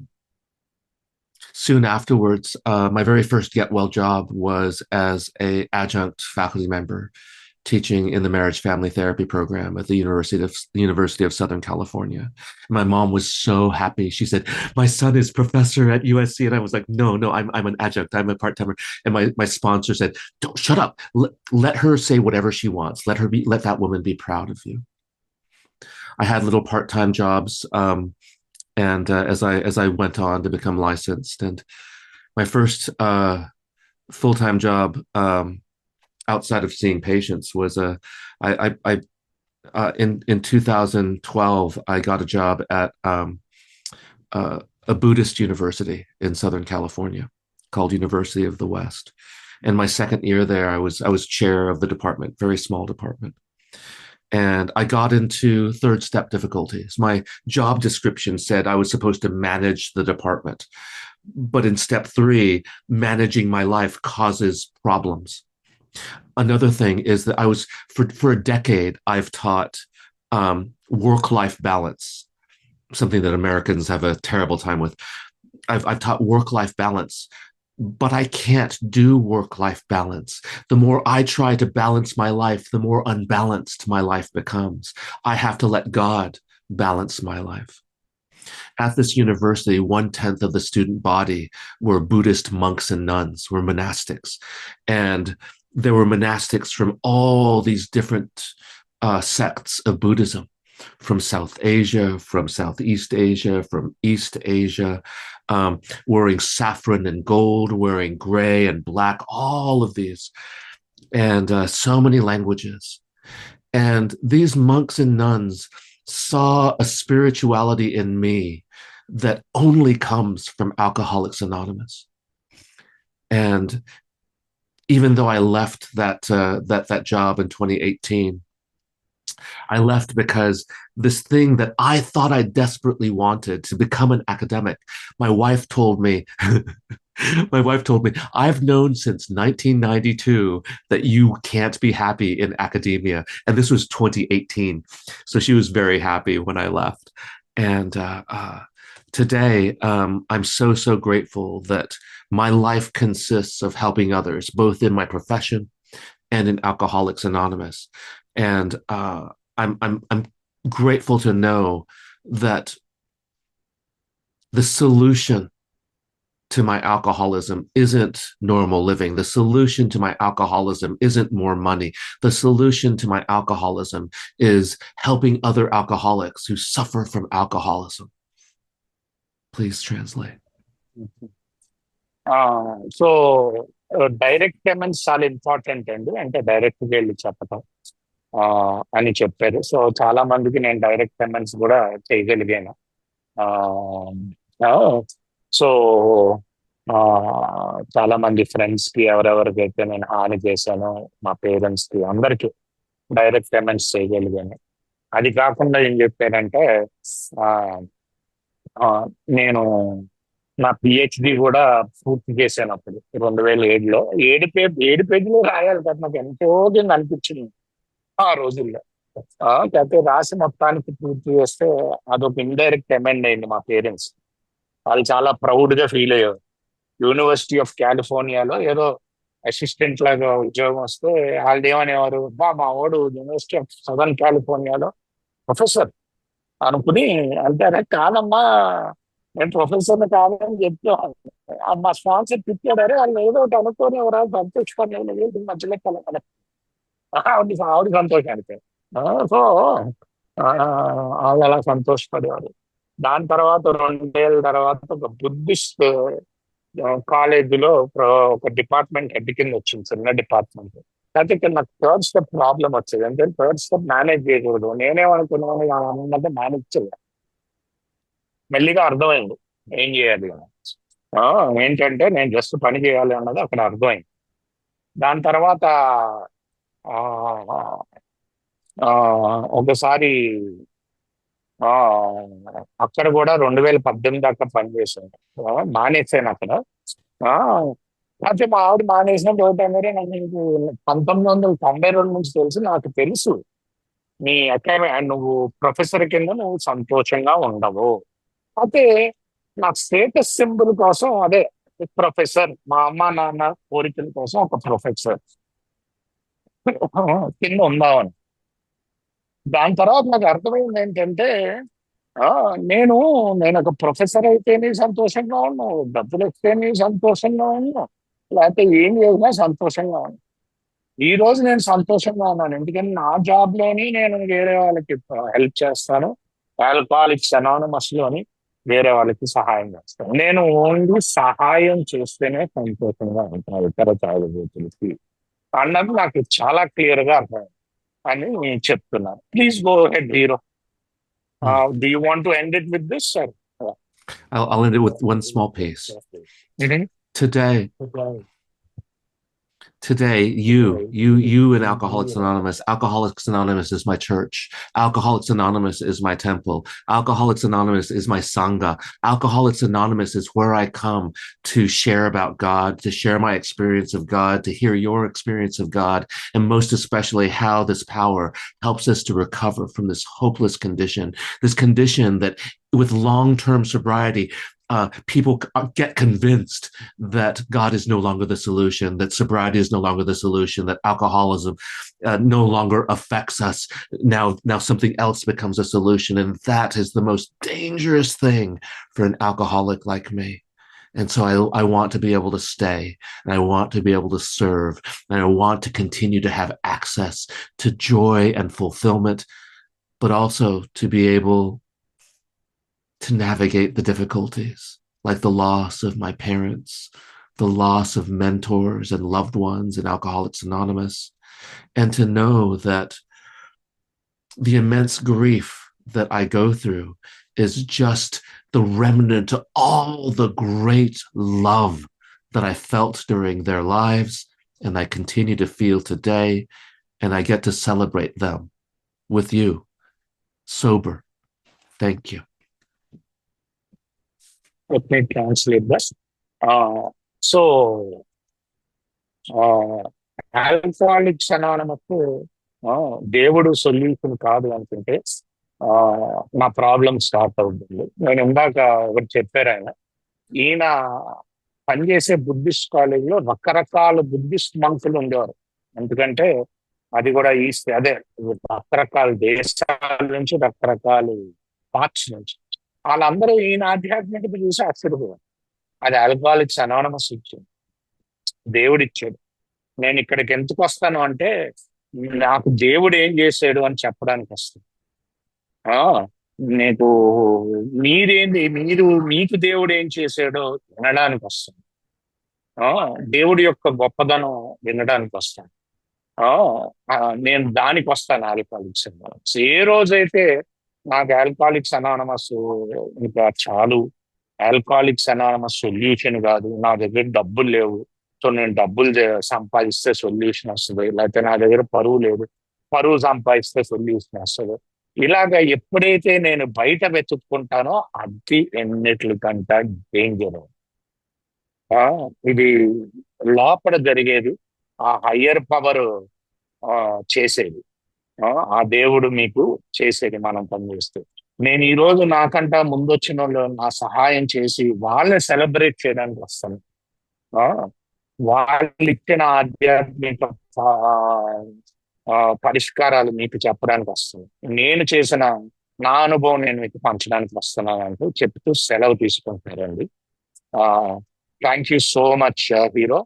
Soon afterwards, my very first get well job was as a adjunct faculty member teaching in the marriage family therapy program at the University of Southern California. My mom was so happy. She said, "My son is professor at USC," and I was like, "No, I'm an adjunct. I'm a part timer." And my sponsor said, "Don't shut up. Let her say whatever she wants. Let that woman be proud of you." I had little part time jobs, and as I went on to become licensed, and my first full time job, outside of seeing patients was in 2012 I got a job at a Buddhist university in Southern California called University of the West. And my second year there, I was chair of the department, very small department. and I got into third step difficulties. My job description said I was supposed to manage the department. But in step three, managing my life causes problems. Another thing is that for a decade, I've taught work life balance, something that Americans have a terrible time with. I've taught work life balance, but I can't do work life balance. The more I try to balance my life, the more unbalanced my life becomes. I have to let God balance my life. At this university, 1/10 of the student body were Buddhist monks and nuns, were monastics. And there were monastics from all these different sects of Buddhism, from South Asia, from Southeast Asia, from East Asia, wearing saffron and gold, wearing gray and black, all of these, and so many languages. And these monks and nuns saw a spirituality in me that only comes from Alcoholics Anonymous. And even though I left that job in 2018, I left because this thing that I thought I desperately wanted to become an academic, my wife told me, my wife told me, I've known since 1992 that you can't be happy in academia. And this was 2018. So she was very happy when I left. And today, I'm so, so grateful that my life consists of helping others, both in my profession and in Alcoholics Anonymous. And I'm grateful to know that the solution to my alcoholism isn't normal living. The solution to my alcoholism isn't more money. The solution to my alcoholism is helping other alcoholics who suffer from alcoholism. Please translate. So direct payments చాలా important అండి, అంటే direct గా వెళ్ళి చెప్పటం అని చెప్పారు. So చాలా మందికి నేను డైరెక్ట్ పేమెంట్స్ కూడా చేయగలిగాను. సో చాలా మంది ఫ్రెండ్స్ కి, ఎవరెవరికైతే నేను హాని చేశానో, మా పేరెంట్స్ కి, అందరికి డైరెక్ట్ పేమెంట్స్ చేయగలిగాను. అది కాకుండా ఏం చెప్పారంటే, ఆ, నేను నా పిహెచ్డి కూడా పూర్తి చేశాను అప్పుడు 2007లో. 7 పేజీలు రాయాలి కదా, నాకు ఎంతో అనిపించింది ఆ రోజుల్లో. కాకపోతే రాసి మొత్తానికి పూర్తి చేస్తే అదొక ఇండైరెక్ట్ అమెండ్ అయింది మా పేరెంట్స్. వాళ్ళు చాలా ప్రౌడ్ గా ఫీల్ అయ్యారు. యూనివర్సిటీ ఆఫ్ కాలిఫోర్నియాలో ఏదో అసిస్టెంట్ లాగా ఉద్యోగం వస్తే వాళ్ళు ఏమనేవారు, మా వాడు యూనివర్సిటీ ఆఫ్ సదర్న్ కాలిఫోర్నియాలో ప్రొఫెసర్ అనుకుని అంటారా. కాదమ్మా, నేను ప్రొఫెసర్ని కాదని చెప్పాను. మా స్పాన్సర్ తిట్టాడారు, వాళ్ళు ఏదో ఒకటి అనుకోని ఎవరైనా సంతోషపడి మధ్యలో కలగల ఆవిడ సంతోషానికి. సో వాళ్ళు అలా సంతోషపడేవారు. దాని తర్వాత 2 ఏళ్ళ తర్వాత ఒక బుద్ధిస్ట్ కాలేజీలో ఒక డిపార్ట్మెంట్ హెడ్ కింద వచ్చింది, చిన్న డిపార్ట్మెంట్. అయితే ఇక్కడ నాకు థర్డ్ స్టెప్ ప్రాబ్లం వచ్చేది. అంటే థర్డ్ స్టెప్ మేనేజ్ చేయకూడదు. నేనేమనుకున్నాను, అన్నది మేనేజ్ చేయాలి. మెల్లిగా అర్థమైంది ఏం చేయాలి అని. ఏంటంటే నేను జస్ట్ పని చేయాలి అన్నది అక్కడ అర్థమైంది. దాని తర్వాత ఆ, ఆ, ఒకసారి ఆ అక్కడ కూడా 2018 దాకా పనిచేసాను. మానేసాను అక్కడ. ఆ, అయితే మా ఆవిడ మానేసిన ఏంటంటే, నన్ను నీకు 1992 నుంచి తెలుసు, నాకు తెలుసు నీ అకాడమీ నువ్వు ప్రొఫెసర్ కింద నువ్వు సంతోషంగా ఉండవు. అయితే నా స్టేటస్ సింబల్ కోసం, అదే ప్రొఫెసర్, మా అమ్మ నాన్న కోరికల కోసం ఒక ప్రొఫెసర్ కింద ఉందామని. దాని తర్వాత నాకు అర్థమైంది ఏంటంటే, ఆ, నేను నేను ఒక ప్రొఫెసర్ అయితేనే సంతోషంగా ఉన్నాను, డబ్బులు వస్తేనే సంతోషంగా ఉన్నాను, లేకపోతే ఏం చేసినా సంతోషంగా ఉన్నాను. ఈ రోజు నేను సంతోషంగా ఉన్నాను, ఎందుకంటే నా జాబ్ లోని నేను వేరే వాళ్ళకి హెల్ప్ చేస్తాను. ఆల్కహాలిక్స్ అనానమస్ లోని వేరే వాళ్ళకి సహాయం చేస్తాను. నేను ఓన్లీ సహాయం చేస్తేనే సంతోషంగా ఉంటాను ఇతర తాగుబోతులకి అన్నది నాకు చాలా క్లియర్ గా అర్థమైంది అని చెప్తున్నాను. Please go head hero. Do you want to end it with this, sir? I'll end it with one small piece. Today, Today, you in Alcoholics Anonymous. Alcoholics Anonymous is my church. Alcoholics Anonymous is my temple. Alcoholics Anonymous is my sangha. Alcoholics Anonymous is where I come to share about God, to share my experience of God, to hear your experience of God, and most especially how this power helps us to recover from this hopeless condition, this condition that with long-term sobriety, people get convinced that God is no longer the solution, that sobriety is no longer the solution, that alcoholism no longer affects us. Now something else becomes a solution, and that is the most dangerous thing for an alcoholic like me. And so I want to be able to stay, and I want to be able to serve, and I want to continue to have access to joy and fulfillment, but also to be able to navigate the difficulties, like the loss of my parents, the loss of mentors and loved ones in Alcoholics Anonymous, and to know that the immense grief that I go through is just the remnant of all the great love that I felt during their lives and I continue to feel today. And I get to celebrate them with you, sober. Thank you. Let me translate this. So, alcoholics anonymous దేవుడు solution కాదు అనుకుంటే ఆ, నా problem start అవుతుంది. నేను ఇందాక ఒకటి చెప్పారు ఆయన, ఈయన పనిచేసే బుద్ధిస్ట్ కాలేజీలో రకరకాల బుద్ధిస్ట్ మంకులు ఉండేవారు. ఎందుకంటే అది కూడా ఈస్ట్ అదే రకరకాల దేశాల నుంచి రకరకాల పార్ట్స్ నుంచి వాళ్ళందరూ ఈయన ఆధ్యాత్మికత చూసి ఆశ్చర్యపోయారు. అది ఆల్కహాలిక్స్ అనానమస్ ఇచ్చింది, దేవుడు ఇచ్చాడు. నేను ఇక్కడికి ఎందుకు వస్తాను అంటే నాకు దేవుడు ఏం చేశాడు అని చెప్పడానికి వస్తాను. ఆ, నీకు మీకు దేవుడు ఏం చేశాడో వినడానికి వస్తాను. ఆ, దేవుడి యొక్క గొప్పదనం వినడానికి వస్తాను. ఆ, ఆ, నేను దానికి వస్తాను ఆల్కహాలిక్స్ అనానమస్. ఏ రోజైతే నాకు ఆల్కహాలిక్స్ అనానమస్ ఇంకా చాలు, ఆల్కహాలిక్స్ అనానమస్ సొల్యూషన్ కాదు, నా దగ్గర డబ్బులు లేవు, సో నేను డబ్బులు సంపాదిస్తే సొల్యూషన్ వస్తుంది, లేకపోతే నా దగ్గర పరువు లేదు, పరువు సంపాదిస్తే సొల్యూషన్ వస్తుంది, ఇలాగ ఎప్పుడైతే నేను బయట వెతుక్కుంటానో అది ఎన్నిటికంటే డేంజర్. ఇది లోపల జరిగేది ఆ హయ్యర్ పవర్ చేసేది. ఆ దేవుడు మీకు చేసేది మనం పనిచేస్తే. నేను ఈ రోజు నాకంటా ముందు వచ్చిన వాళ్ళు నా సహాయం చేసి వాళ్ళని సెలబ్రేట్ చేయడానికి వస్తాను. ఆ, వాళ్ళు ఇచ్చిన ఆధ్యాత్మిక ఆ, పరిష్కారాలు మీకు చెప్పడానికి వస్తాను. నేను చేసిన నా అనుభవం నేను మీకు పంచడానికి వస్తున్నాను అంటూ చెప్తూ సెలవు తీసుకుంటారండి. Thank you so much hero.